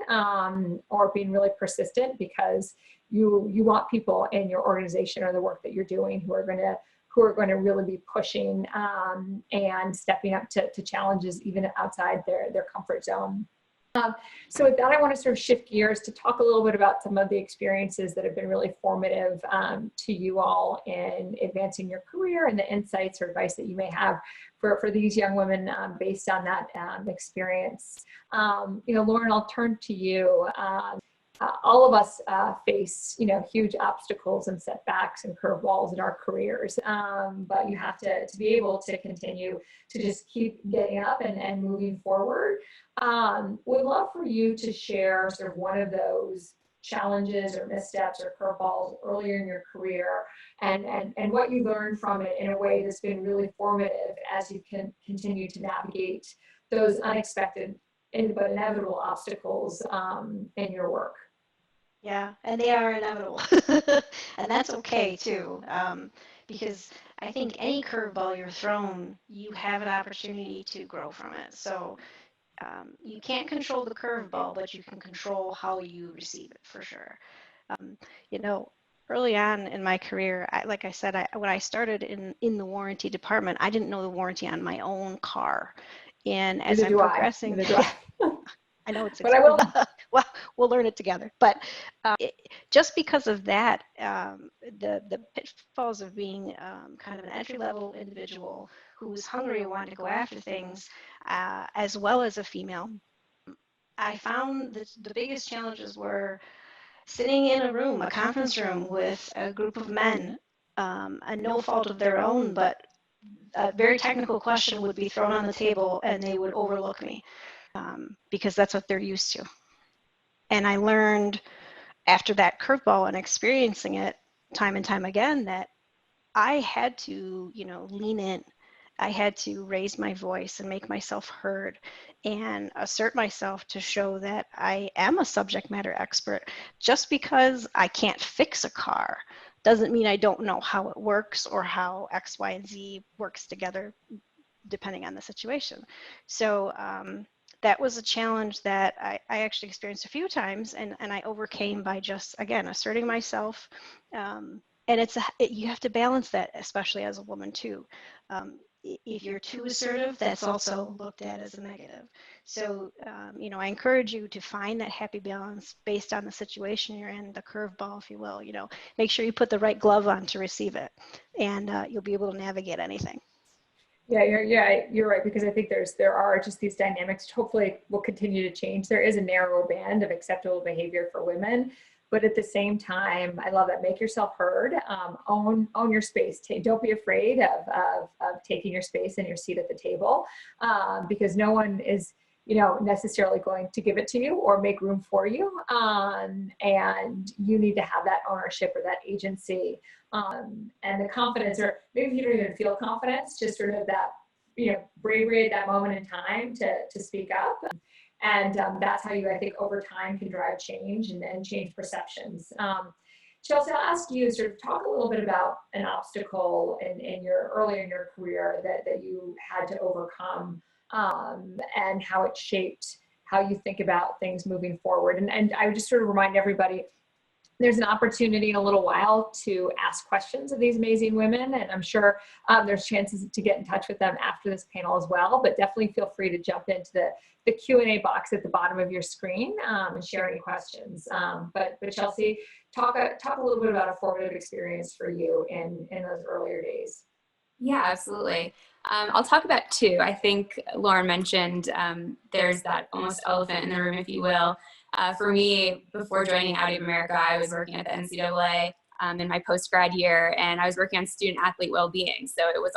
or being really persistent, because you want people in your organization or the work that you're doing who are going to really be pushing and stepping up to challenges even outside their comfort zone. So with that, I want to sort of shift gears to talk a little bit about some of the experiences that have been really formative to you all in advancing your career, and the insights or advice that you may have for these young women based on that experience. You know, Lauren, I'll turn to you. All of us face, you know, huge obstacles and setbacks and curveballs in our careers, but you have to be able to continue to just keep getting up and moving forward. Would love for you to share sort of one of those challenges or missteps or curveballs earlier in your career, and what you learned from it in a way that's been really formative as you can continue to navigate those unexpected but inevitable obstacles in your work. Yeah, and they are inevitable. And that's okay too, because I think any curveball you're thrown, you have an opportunity to grow from it. So you can't control the curveball, but you can control how you receive it, for sure. You know, early on in my career, like I said, when I started in the warranty department, I didn't know the warranty on my own car. And as I'm progressing, I know it's, but I will. Well, we'll learn it together. But just because of that, the pitfalls of being kind of an entry-level individual who was hungry and wanted to go after things, as well as a female, I found that the biggest challenges were sitting in a room, a conference room, with a group of men, and no fault of their own, but a very technical question would be thrown on the table and they would overlook me. Because that's what they're used to. And I learned after that curveball and experiencing it time and time again that I had to, you know, lean in. I had to raise my voice and make myself heard and assert myself to show that I am a subject matter expert. Just because I can't fix a car doesn't mean I don't know how it works or how X, Y, and Z works together depending on the situation. So that was a challenge that I actually experienced a few times, and I overcame by just, again, asserting myself. And you have to balance that, especially as a woman too. If you're too assertive, that's also looked at as a negative. So, I encourage you to find that happy balance based on the situation you're in, the curveball, if you will. Make sure you put the right glove on to receive it, and you'll be able to navigate anything. Yeah, you're right, because I think there are just these dynamics, hopefully will continue to change. There is a narrow band of acceptable behavior for women, but at the same time, I love that. Make yourself heard, own your space. Don't be afraid of taking your space and your seat at the table, because no one is, necessarily going to give it to you or make room for you. And you need to have that ownership or that agency, and the confidence, or maybe if you don't even feel confidence, just sort of that, bravery at that moment in time to speak up. And that's how you, I think, over time can drive change and change perceptions. Chelsea, I'll ask you sort of talk a little bit about an obstacle earlier in your career that you had to overcome, and how it shaped how you think about things moving forward. And I would just sort of remind everybody, there's an opportunity in a little while to ask questions of these amazing women, and I'm sure there's chances to get in touch with them after this panel as well, but definitely feel free to jump into the Q&A box at the bottom of your screen and share any questions. But Chelsea, talk a little bit about a formative experience for you in those earlier days. Yeah, absolutely. I'll talk about two. I think Lauren mentioned there's that almost elephant in the room, if you will. For me, before joining Audi America, I was working at the NCAA in my post-grad year, and I was working on student-athlete well-being. So it was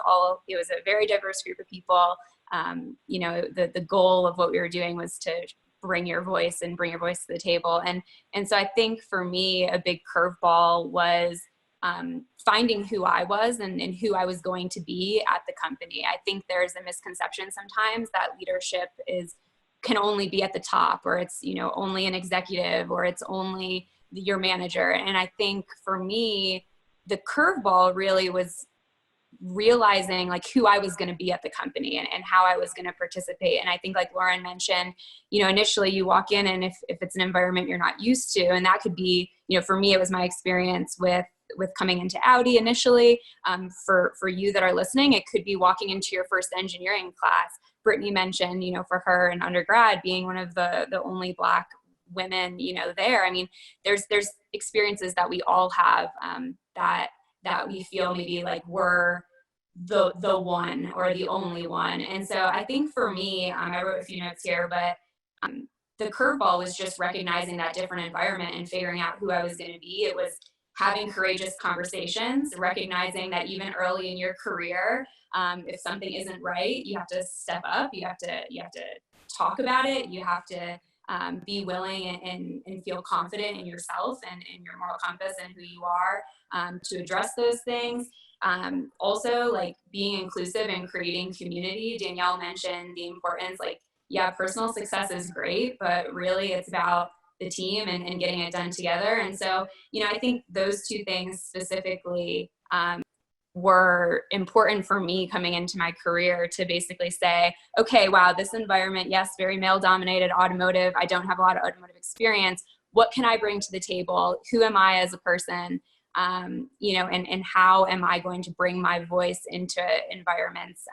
a very diverse group of people. The goal of what we were doing was to bring your voice to the table. And so I think for me, a big curveball was finding who I was and who I was going to be at the company. I think there's a misconception sometimes that leadership can only be at the top, or it's, only an executive, or it's only your manager. And I think for me, the curveball really was realizing like who I was going to be at the company and how I was going to participate. And I think like Lauren mentioned, initially you walk in, and if it's an environment you're not used to, and that could be, for me, it was my experience with coming into Audi initially. For you that are listening, it could be walking into your first engineering class. Brittany mentioned, for her in undergrad being one of the only Black women, there. I mean, there's experiences that we all have that we feel maybe like we're the one or the only one. And so I think for me, I wrote a few notes here, but the curveball was just recognizing that different environment and figuring out who I was going to be. It was having courageous conversations, recognizing that even early in your career, if something isn't right, you have to step up. You have to talk about it. You have to be willing and feel confident in yourself and in your moral compass and who you are, to address those things. Also, like being inclusive and creating community. Danielle mentioned the importance, personal success is great, but really it's about the team and getting it done together. And so, I think those two things specifically were important for me coming into my career, to basically say, okay, wow, this environment, yes, very male dominated, automotive. I don't have a lot of automotive experience. What can I bring to the table? Who am I as a person? And how am I going to bring my voice into environments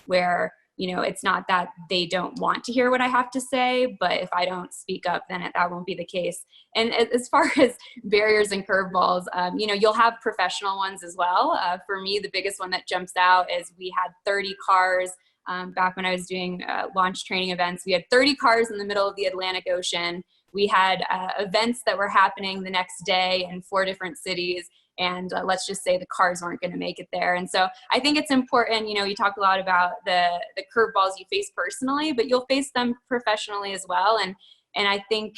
where, it's not that they don't want to hear what I have to say, but if I don't speak up, then that won't be the case. And as far as barriers and curveballs, you'll have professional ones as well. For me, the biggest one that jumps out is we had 30 cars. Back when I was doing launch training events, we had 30 cars in the middle of the Atlantic Ocean. We had events that were happening the next day in 4 different cities. And let's just say the cars weren't going to make it there. And so I think it's important, you talk a lot about the curveballs you face personally, but you'll face them professionally as well. And I think,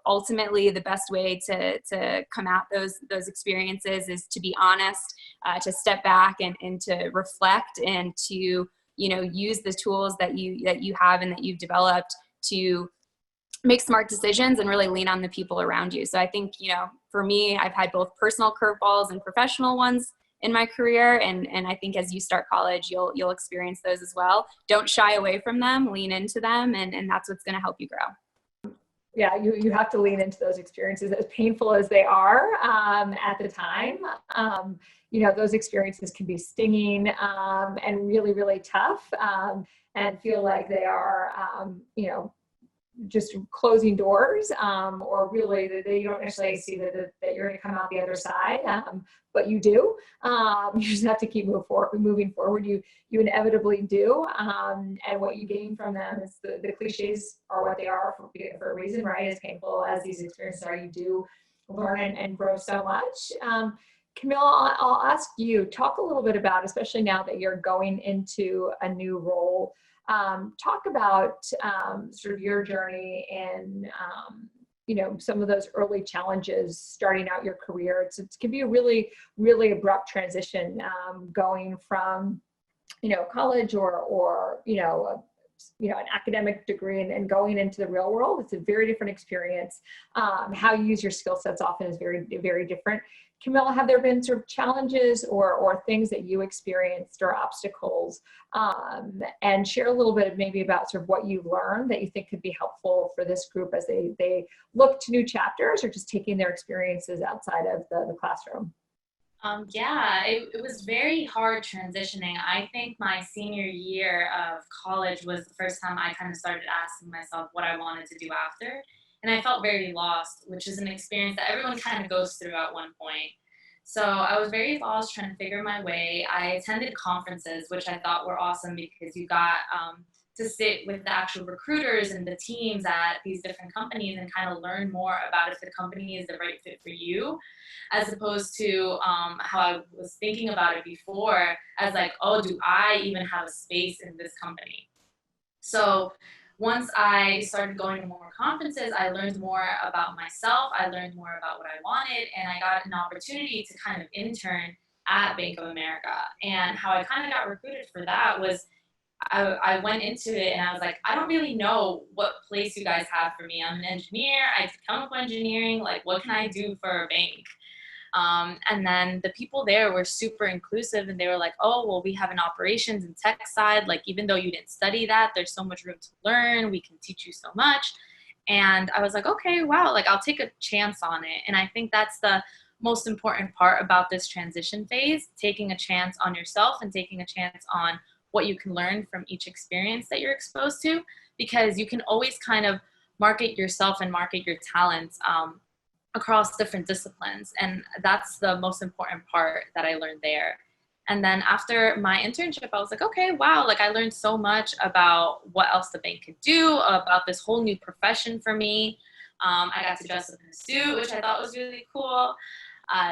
ultimately the best way to come out those experiences is to be honest, to step back and to reflect, and to, use the tools that you have and that you've developed to make smart decisions and really lean on the people around you. So I think, for me, I've had both personal curveballs and professional ones in my career. And I think as you start college, you'll experience those as well. Don't shy away from them, lean into them, and that's what's going to help you grow. Yeah, you have to lean into those experiences, as painful as they are at the time. Those experiences can be stinging and really, really tough, and feel like they are, just closing doors, or really that you don't necessarily see that you're going to come out the other side, but you do. You just have to keep moving forward. You inevitably do, and what you gain from them is the cliches are what they are for a reason, right? As painful as these experiences are, you do learn and grow so much. Camila, I'll ask you, talk a little bit about, especially now that you're going into a new role, talk about sort of your journey and, some of those early challenges starting out your career. It can be a really, really abrupt transition, going from, college or an academic degree and going into the real world. It's a very different experience. How you use your skill sets often is very, very different. Camila, have there been sort of challenges or things that you experienced or obstacles? And share a little bit maybe about sort of what you've learned that you think could be helpful for this group as they look to new chapters or just taking their experiences outside of the classroom. It was very hard transitioning. I think my senior year of college was the first time I kind of started asking myself what I wanted to do after. And I felt very lost, which is an experience that everyone kind of goes through at one point. So I was very lost trying to figure my way. I attended conferences, which I thought were awesome because you got to sit with the actual recruiters and the teams at these different companies and kind of learn more about if the company is the right fit for you, as opposed to how I was thinking about it before as like, oh, do I even have a space in this company? So once I started going to more conferences, I learned more about myself. I learned more about what I wanted, and I got an opportunity to kind of intern at Bank of America. And how I kind of got recruited for that was I went into it and I was like, I don't really know what place you guys have for me. I'm an engineer. I did chemical engineering. Like, what can I do for a bank? And then the people there were super inclusive, and they were like, oh, well, we have an operations and tech side. Like, even though you didn't study that, there's so much room to learn. We can teach you so much. And I was like, okay, wow, like I'll take a chance on it. And I think that's the most important part about this transition phase, taking a chance on yourself and taking a chance on what you can learn from each experience that you're exposed to, because you can always kind of market yourself and market your talents across different disciplines. And that's the most important part that I learned there. And then after my internship, I was like, okay, wow, like I learned so much about what else the bank could do, about this whole new profession for me. I got to dress up in a suit, which I thought was really cool.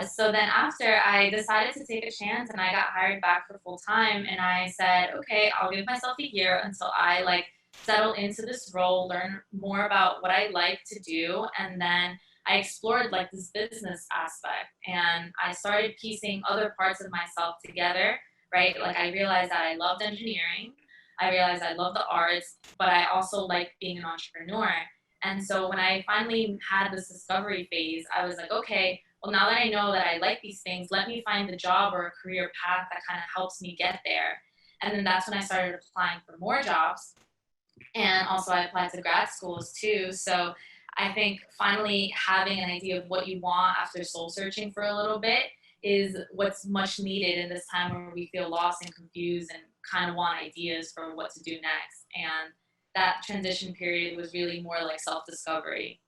So then after, I decided to take a chance and I got hired back for full time. And I said, okay, I'll give myself a year until I like settle into this role, learn more about what I like to do. And then I explored like this business aspect, and I started piecing other parts of myself together, right? Like I realized that I loved engineering. I realized I loved the arts, but I also liked being an entrepreneur. And so when I finally had this discovery phase, I was like, okay, well, now that I know that I like these things, let me find the job or a career path that kind of helps me get there. And then that's when I started applying for more jobs. And also I applied to grad schools too. So I think finally having an idea of what you want after soul searching for a little bit is what's much needed in this time where we feel lost and confused and kind of want ideas for what to do next. And that transition period was really more like self-discovery.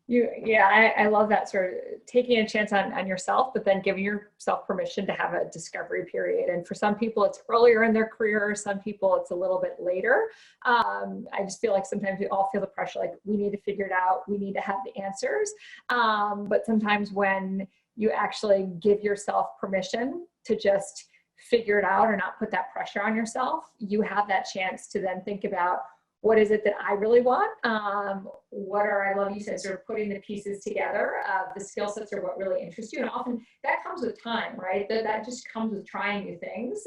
I love that, sort of taking a chance on yourself, but then giving yourself permission to have a discovery period. And for some people, it's earlier in their career. Some people, it's a little bit later. I just feel like sometimes we all feel the pressure, like we need to figure it out. We need to have the answers. But sometimes when you actually give yourself permission to just figure it out or not put that pressure on yourself, you have that chance to then think about, what is it that I really want? I love you said, sort of putting the pieces together. The skill sets are what really interests you. And often that comes with time, right? That just comes with trying new things.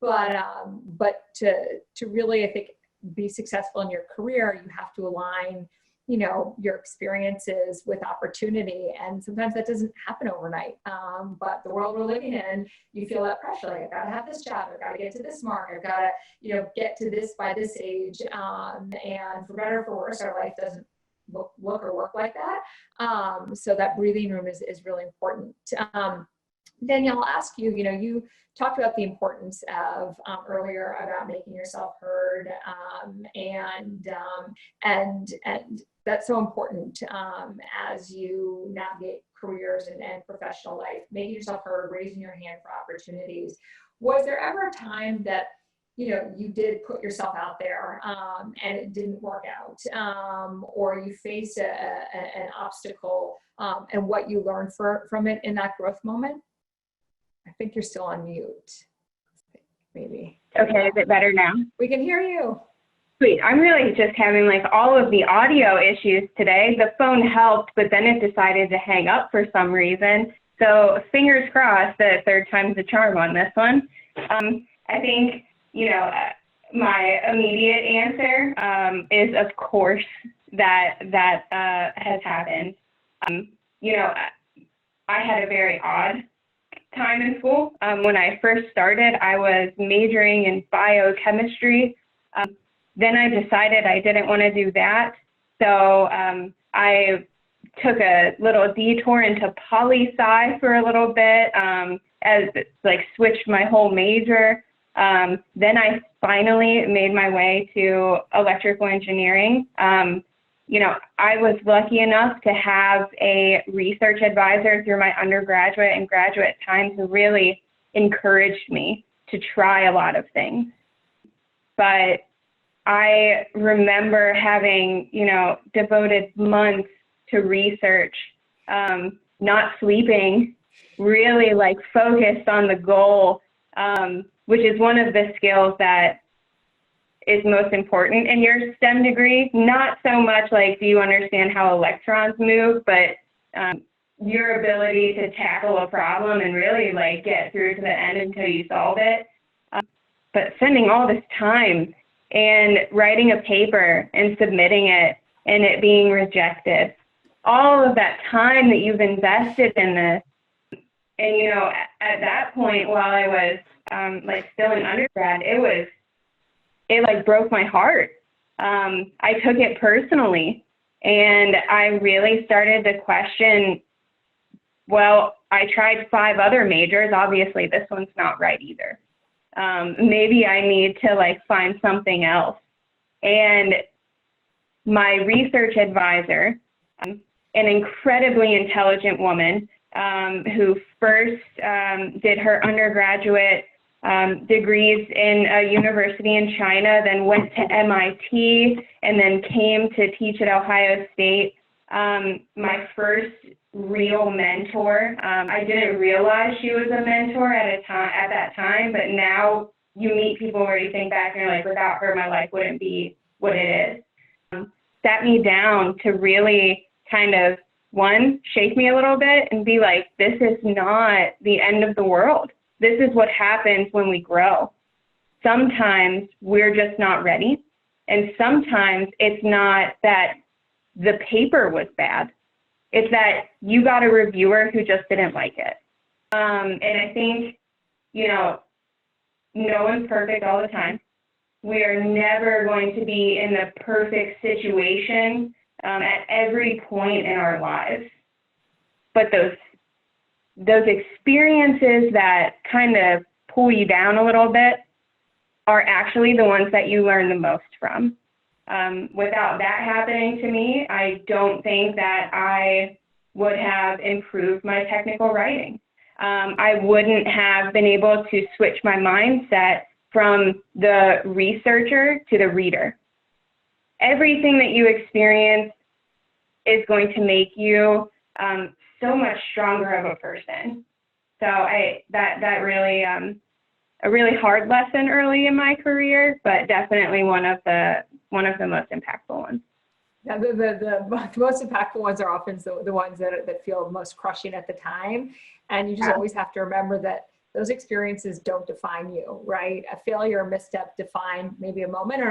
But to really, I think, be successful in your career, you have to align, you know, your experiences with opportunity. And sometimes that doesn't happen overnight. But the world we're living in, you feel that pressure, like, I've got to have this job, I've got to get to this mark, I've got to, you know, get to this by this age. And for better or for worse, our life doesn't look or work like that. So that breathing room is really important. Danielle, I'll ask you, you know, you talked about the importance of earlier about making yourself heard, and that's so important as you navigate careers and professional life, making yourself heard, raising your hand for opportunities. Was there ever a time that, you know, you did put yourself out there and it didn't work out, or you faced an obstacle, and what you learned from it in that growth moment? I think you're still on mute, maybe. Okay, is it better now? We can hear you. Sweet. I'm really just having like all of the audio issues today. The phone helped, but then it decided to hang up for some reason. So fingers crossed that third time's the charm on this one. I think, you know, my immediate answer is, of course, that has happened. You know, I had a very odd time in school. When I first started, I was majoring in biochemistry. Then I decided I didn't want to do that. So I took a little detour into poli-sci for a little bit, as like switched my whole major. Then I finally made my way to electrical engineering. You know, I was lucky enough to have a research advisor through my undergraduate and graduate time who really encouraged me to try a lot of things. But I remember having, you know, devoted months to research, not sleeping, really like focused on the goal, which is one of the skills that is most important in your STEM degree. Not so much like, do you understand how electrons move, but your ability to tackle a problem and really like get through to the end until you solve it. But spending all this time and writing a paper and submitting it and it being rejected, all of that time that you've invested in this. And, you know, at that point, while I was like still in undergrad, it like broke my heart. I took it personally, and I really started to question, well, I tried 5 other majors. Obviously, this one's not right either. Maybe I need to like find something else. And my research advisor, an incredibly intelligent woman who first did her undergraduate degrees in a university in China, then went to MIT, and then came to teach at Ohio State. My first real mentor. I didn't realize she was a mentor at that time, but now you meet people where you think back and you're like, without her, my life wouldn't be what it is. Sat me down to really kind of, one, shake me a little bit and be like, this is not the end of the world. This is what happens when we grow. Sometimes we're just not ready. And sometimes it's not that the paper was bad. It's that you got a reviewer who just didn't like it. And I think, you know, no one's perfect all the time. We are never going to be in the perfect situation at every point in our lives. But those experiences that kind of pull you down a little bit are actually the ones that you learn the most from. Without that happening to me, I don't think that I would have improved my technical writing. I wouldn't have been able to switch my mindset from the researcher to the reader. Everything that you experience is going to make you so much stronger of a person. So that really, a really hard lesson early in my career, but definitely one of the most impactful ones. Yeah, the most impactful ones are often the ones that feel most crushing at the time. And you just always have to remember that those experiences don't define you, right? A failure or misstep define maybe a moment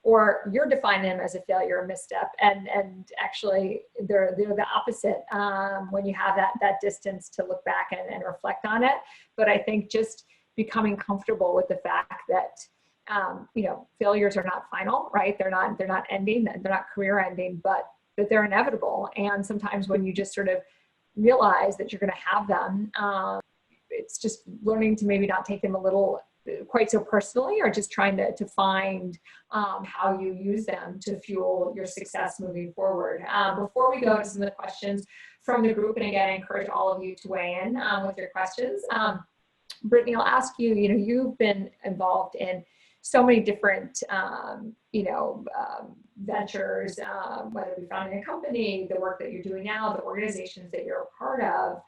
or you're defining them as a failure or misstep, and actually they're the opposite when you have that distance to look back and reflect on it. But I think just becoming comfortable with the fact that failures are not final, right? They're not ending, they're not career ending, but that they're inevitable. And sometimes when you just sort of realize that you're going to have them, it's just learning to maybe not take them quite so personally, or just trying to find how you use them to fuel your success moving forward. Before we go to some of the questions from the group, and again, I encourage all of you to weigh in with your questions. Brittany, I'll ask you, you've been involved in so many different, ventures, whether it be founding a company, the work that you're doing now, the organizations that you're a part of.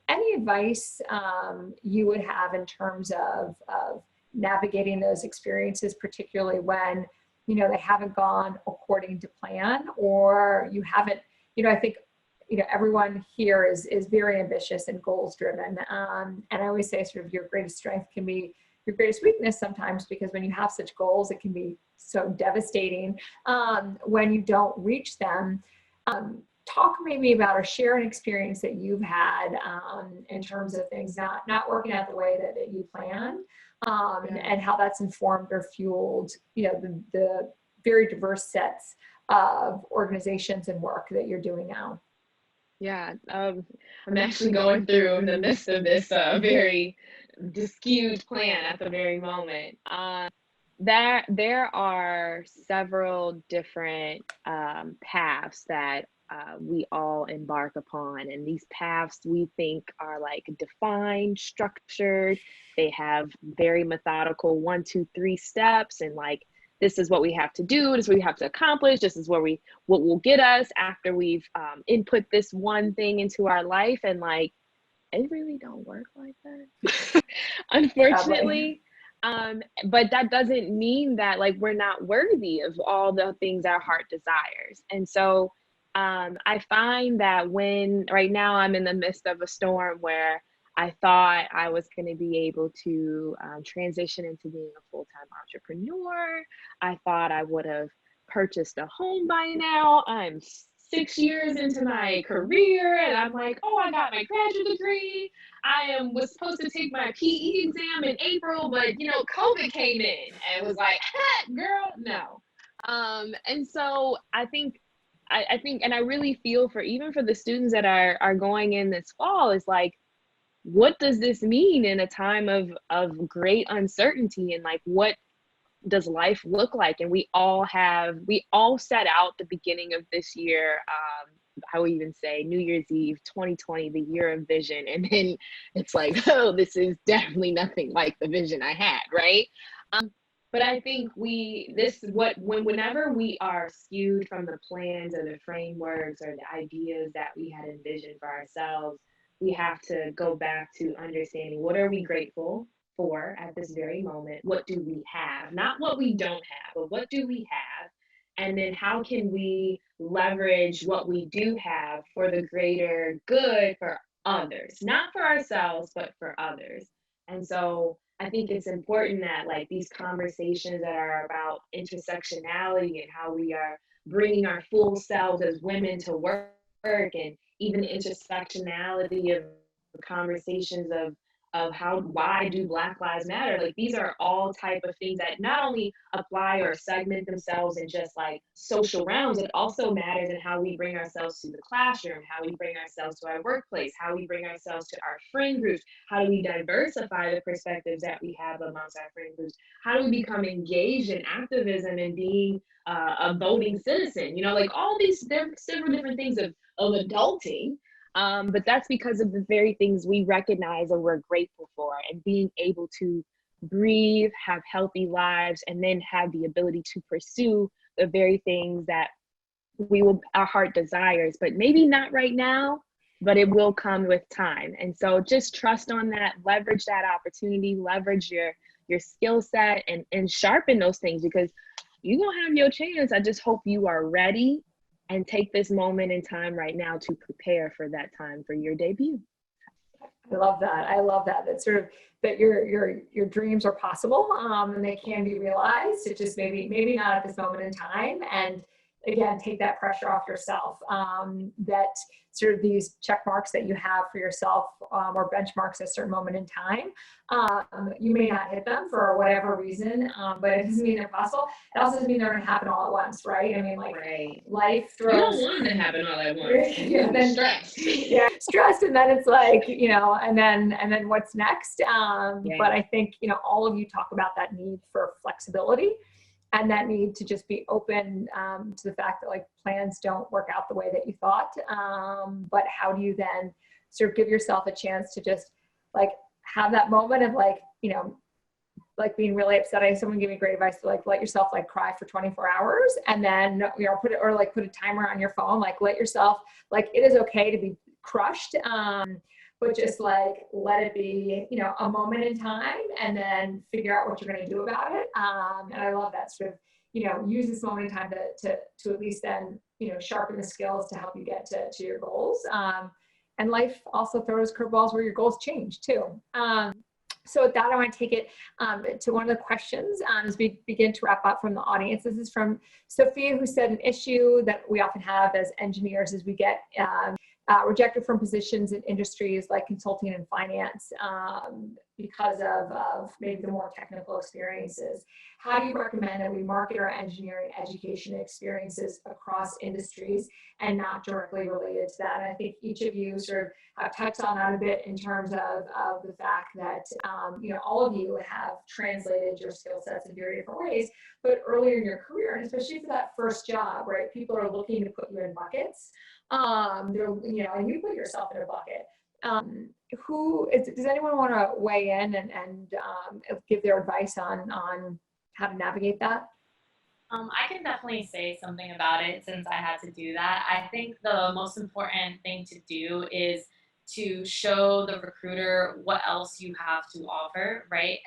Any advice you would have in terms of navigating those experiences, particularly when, they haven't gone according to plan, or you haven't, I think, everyone here is very ambitious and goals driven. And I always say sort of your greatest strength can be your greatest weakness sometimes, because when you have such goals, it can be so devastating when you don't reach them. Talk maybe about, or share an experience that you've had in terms of things not working out the way that you planned, and how that's informed or fueled, the very diverse sets of organizations and work that you're doing now. Yeah, I'm actually going through in the midst of this very skewed plan at the very moment. There are several different paths that we all embark upon, and these paths we think are like defined, structured. They have very methodical 1, 2, 3 steps, and like, this is what we have to do, this is what we have to accomplish, this is what will get us after we've input this one thing into our life. And like, it really don't work like that, unfortunately. But that doesn't mean that like we're not worthy of all the things our heart desires. And so I find that right now I'm in the midst of a storm where I thought I was going to be able to transition into being a full-time entrepreneur. I thought I would have purchased a home by now. I'm 6 years into my career, and I'm like, oh, I got my graduate degree. I was supposed to take my PE exam in April, but COVID came in and was like, girl, no. And so I think, and I really feel for the students that are going in this fall, is like, what does this mean in a time of great uncertainty, and like, what does life look like? And we all set out the beginning of this year, I would even say New Year's Eve 2020, the year of vision, and then it's like, oh, this is definitely nothing like the vision I had, right? But I think whenever we are skewed from the plans or the frameworks or the ideas that we had envisioned for ourselves, we have to go back to understanding, what are we grateful for at this very moment? What do we have? Not what we don't have, but what do we have? And then how can we leverage what we do have for the greater good for others? Not for ourselves, but for others. And so I think it's important that like these conversations that are about intersectionality and how we are bringing our full selves as women to work, and even the intersectionality of the conversations of why do Black Lives Matter? Like, these are all type of things that not only apply or segment themselves in just like social realms, it also matters in how we bring ourselves to the classroom, how we bring ourselves to our workplace, how we bring ourselves to our friend groups, how do we diversify the perspectives that we have amongst our friend groups, how do we become engaged in activism and being a voting citizen, like all these, there are several different things of adulting. But that's because of the very things we recognize and we're grateful for, and being able to breathe, have healthy lives, and then have the ability to pursue the very things that our heart desires, but maybe not right now, but it will come with time. And so just trust on that, leverage that opportunity, leverage your skill set, and sharpen those things, because you're gonna have your chance. I just hope you are ready and take this moment in time right now to prepare for that time for your debut. I love that. I love that. That sort of that your dreams are possible, and they can be realized. It just maybe not at this moment in time. And again, take that pressure off yourself. That sort of these check marks that you have for yourself, or benchmarks at a certain moment in time, you may not hit them for whatever reason, but it doesn't mean they're possible. It also doesn't mean they're going to happen all at once, right? I mean, like life throws. You don't want them to happen all at once. Yeah, then stressed. Yeah, stressed, and then it's like, you know, and then what's next? But I think, you know, all of you talk about that need for flexibility. And that need to just be open to the fact that like plans don't work out the way that you thought. But how do you then sort of give yourself a chance to just like have that moment of like, you know, like being really upset. I had someone give me great advice to like let yourself like cry for 24 hours and then, you know, put a timer on your phone, like let yourself, like it is okay to be crushed. But just like let it be, you know, a moment in time and then figure out what you're going to do about it. And I love that sort of, you know, use this moment in time to at least then, you know, sharpen the skills to help you get to your goals. And life also throws curveballs where your goals change too. So with that, I want to take it to one of the questions as we begin to wrap up from the audience. This is from Sophia, who said an issue that we often have as engineers is we get rejected from positions in industries like consulting and finance because of maybe the more technical experiences. How do you recommend that we market our engineering education experiences across industries and not directly related to that? And I think each of you sort of have touched on that a bit in terms of the fact that, you know, all of you have translated your skill sets in very different ways, but earlier in your career, and especially for that first job, right, people are looking to put you in buckets. You know, and you put yourself in a bucket. Does anyone want to weigh in and give their advice on how to navigate that? I can definitely say something about it since I had to do that. I think the most important thing to do is to show the recruiter what else you have to offer, right?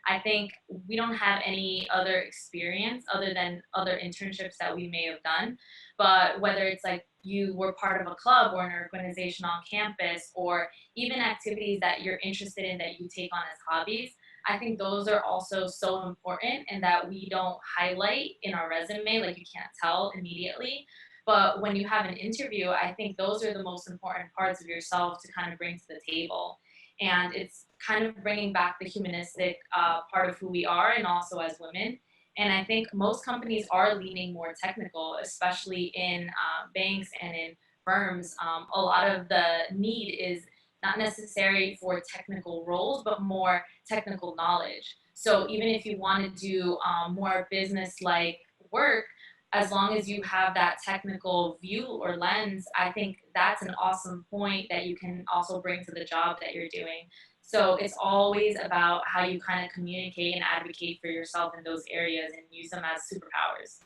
I think we don't have any other experience other than other internships that we may have done, but whether it's like you were part of a club or an organization on campus, or even activities that you're interested in that you take on as hobbies, I think those are also so important and that we don't highlight in our resume, like you can't tell immediately. But when you have an interview, I think those are the most important parts of yourself to kind of bring to the table. And it's kind of bringing back the humanistic part of who we are and also as women. And I think most companies are leaning more technical, especially in banks and in firms. A lot of the need is not necessary for technical roles, but more technical knowledge. So even if you want to do more business-like work, as long as you have that technical view or lens, I think that's an awesome point that you can also bring to the job that you're doing. So it's always about how you kind of communicate and advocate for yourself in those areas and use them as superpowers.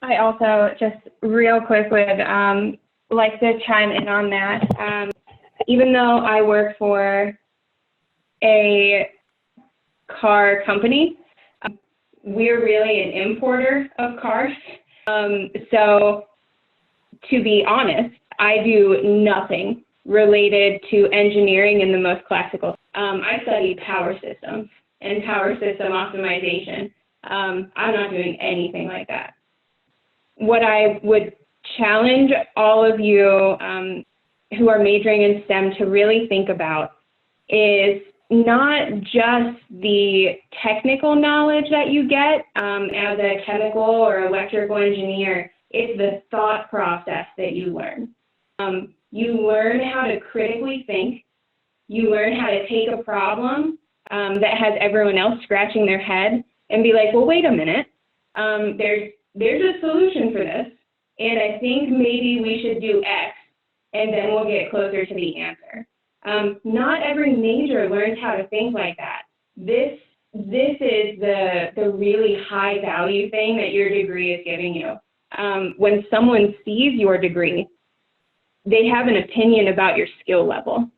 I also just real quick would like to chime in on that. Even though I work for a car company, we're really an importer of cars. So to be honest, I do nothing related to engineering in the most classical. I studied power systems and power system optimization. I'm not doing anything like that. What I would challenge all of you who are majoring in STEM to really think about is not just the technical knowledge that you get as a chemical or electrical engineer, it's the thought process that you learn. You learn how to critically think. You learn how to take a problem that has everyone else scratching their head and be like, well, wait a minute, there's a solution for this, and I think maybe we should do X, and then we'll get closer to the answer. Not every major learns how to think like that. This is the really high value thing that your degree is giving you. When someone sees your degree, they have an opinion about your skill level.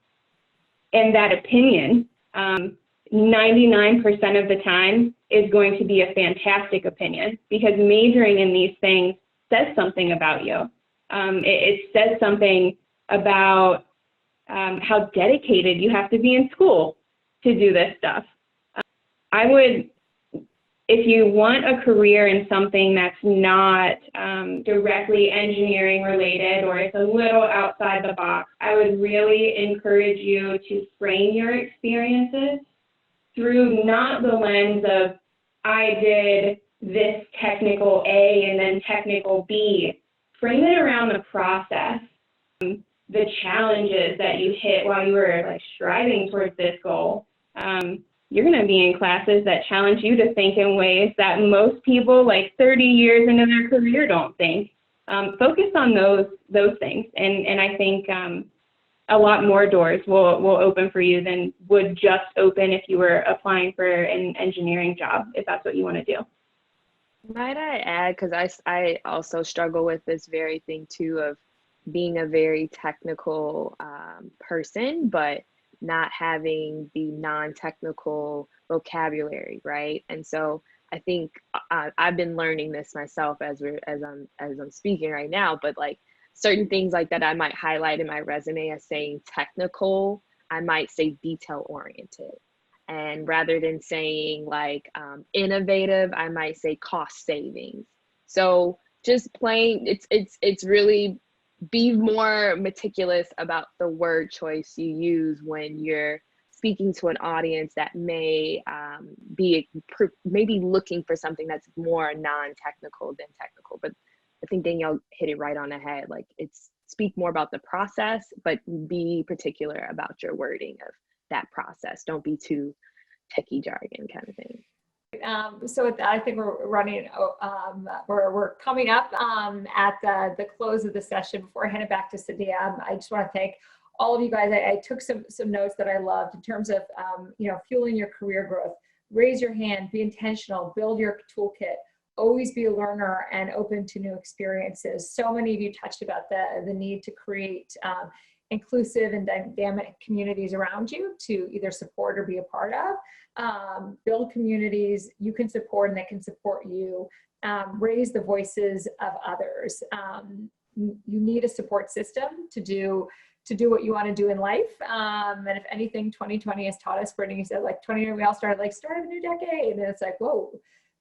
And that opinion, 99% of the time, is going to be a fantastic opinion, because majoring in these things says something about you. It says something about how dedicated you have to be in school to do this stuff. I would, if you want a career in something that's not directly engineering related, or it's a little outside the box, I would really encourage you to frame your experiences through not the lens of, I did this technical A and then technical B. Frame it around the process, the challenges that you hit while you were like striving towards this goal. You're going to be in classes that challenge you to think in ways that most people like 30 years into their career don't think. Focus on those things, and I think a lot more doors will open for you than would just open if you were applying for an engineering job, if that's what you want to do. Might I add, because I also struggle with this very thing too, of being a very technical person, but not having the non-technical vocabulary, right? And so I think I've been learning this myself as I'm speaking right now, but like certain things like that I might highlight in my resume as saying technical, I might say detail oriented. And rather than saying like innovative, I might say cost savings. So just plain, it's really be more meticulous about the word choice you use when you're speaking to an audience that may be maybe looking for something that's more non-technical than technical. But I think Danielle hit it right on the head. Like, it's speak more about the process, but be particular about your wording of that process. Don't be too techie jargon kind of thing. So with that, I think we're running, we're coming up at the close of the session. Before I hand it back to Cynthia, I just want to thank all of you guys. I took some notes that I loved in terms of, fueling your career growth. Raise your hand, be intentional, build your toolkit, always be a learner and open to new experiences. So many of you touched about the need to create inclusive and dynamic communities around you to either support or be a part of. Build communities you can support and that can support you. Raise the voices of others. You need a support system to do what you want to do in life. And if anything, 2020 has taught us, Brittany said, like 20, we all started like start of a new decade. And it's like, whoa,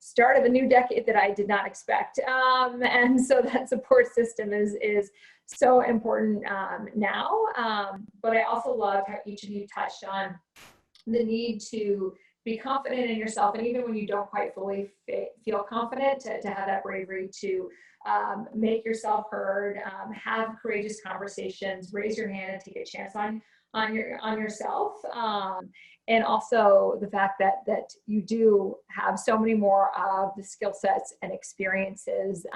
start of a new decade that I did not expect. And so that support system is so important now. But I also love how each of you touched on the need to be confident in yourself. And even when you don't quite fully feel confident, to have that bravery to make yourself heard, have courageous conversations, raise your hand and take a chance on yourself. And also the fact that you do have so many more of the skill sets and experiences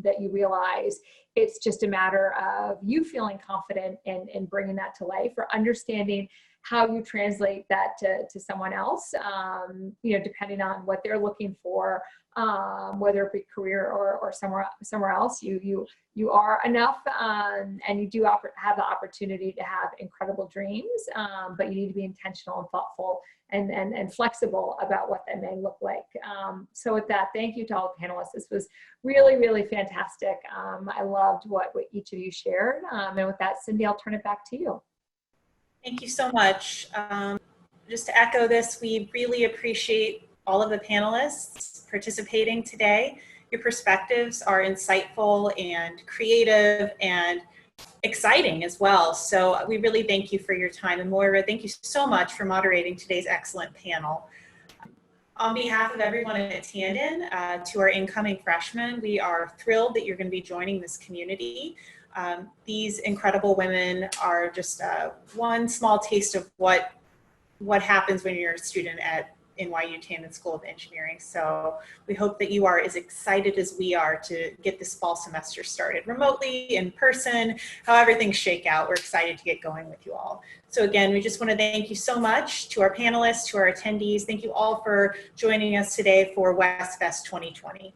that you realize. It's just a matter of you feeling confident in bringing that to life, or understanding how you translate that to someone else, depending on what they're looking for, whether it be career or somewhere else. You are enough, and you do have the opportunity to have incredible dreams, but you need to be intentional and thoughtful and flexible about what that may look like. So with that, thank you to all the panelists. This was really, really fantastic. I loved what each of you shared. And with that, Cindy, I'll turn it back to you. Thank you so much. Just to echo this, we really appreciate all of the panelists participating today. Your perspectives are insightful and creative and exciting as well. So we really thank you for your time. And Moira, thank you so much for moderating today's excellent panel. On behalf of everyone at Tandon, to our incoming freshmen, we are thrilled that you're going to be joining this community. These incredible women are just one small taste of what happens when you're a student at NYU Tandon School of Engineering. So we hope that you are as excited as we are to get this fall semester started remotely, in person, however things shake out. We're excited to get going with you all. So again, we just want to thank you so much to our panelists, to our attendees. Thank you all for joining us today for WestFest 2020.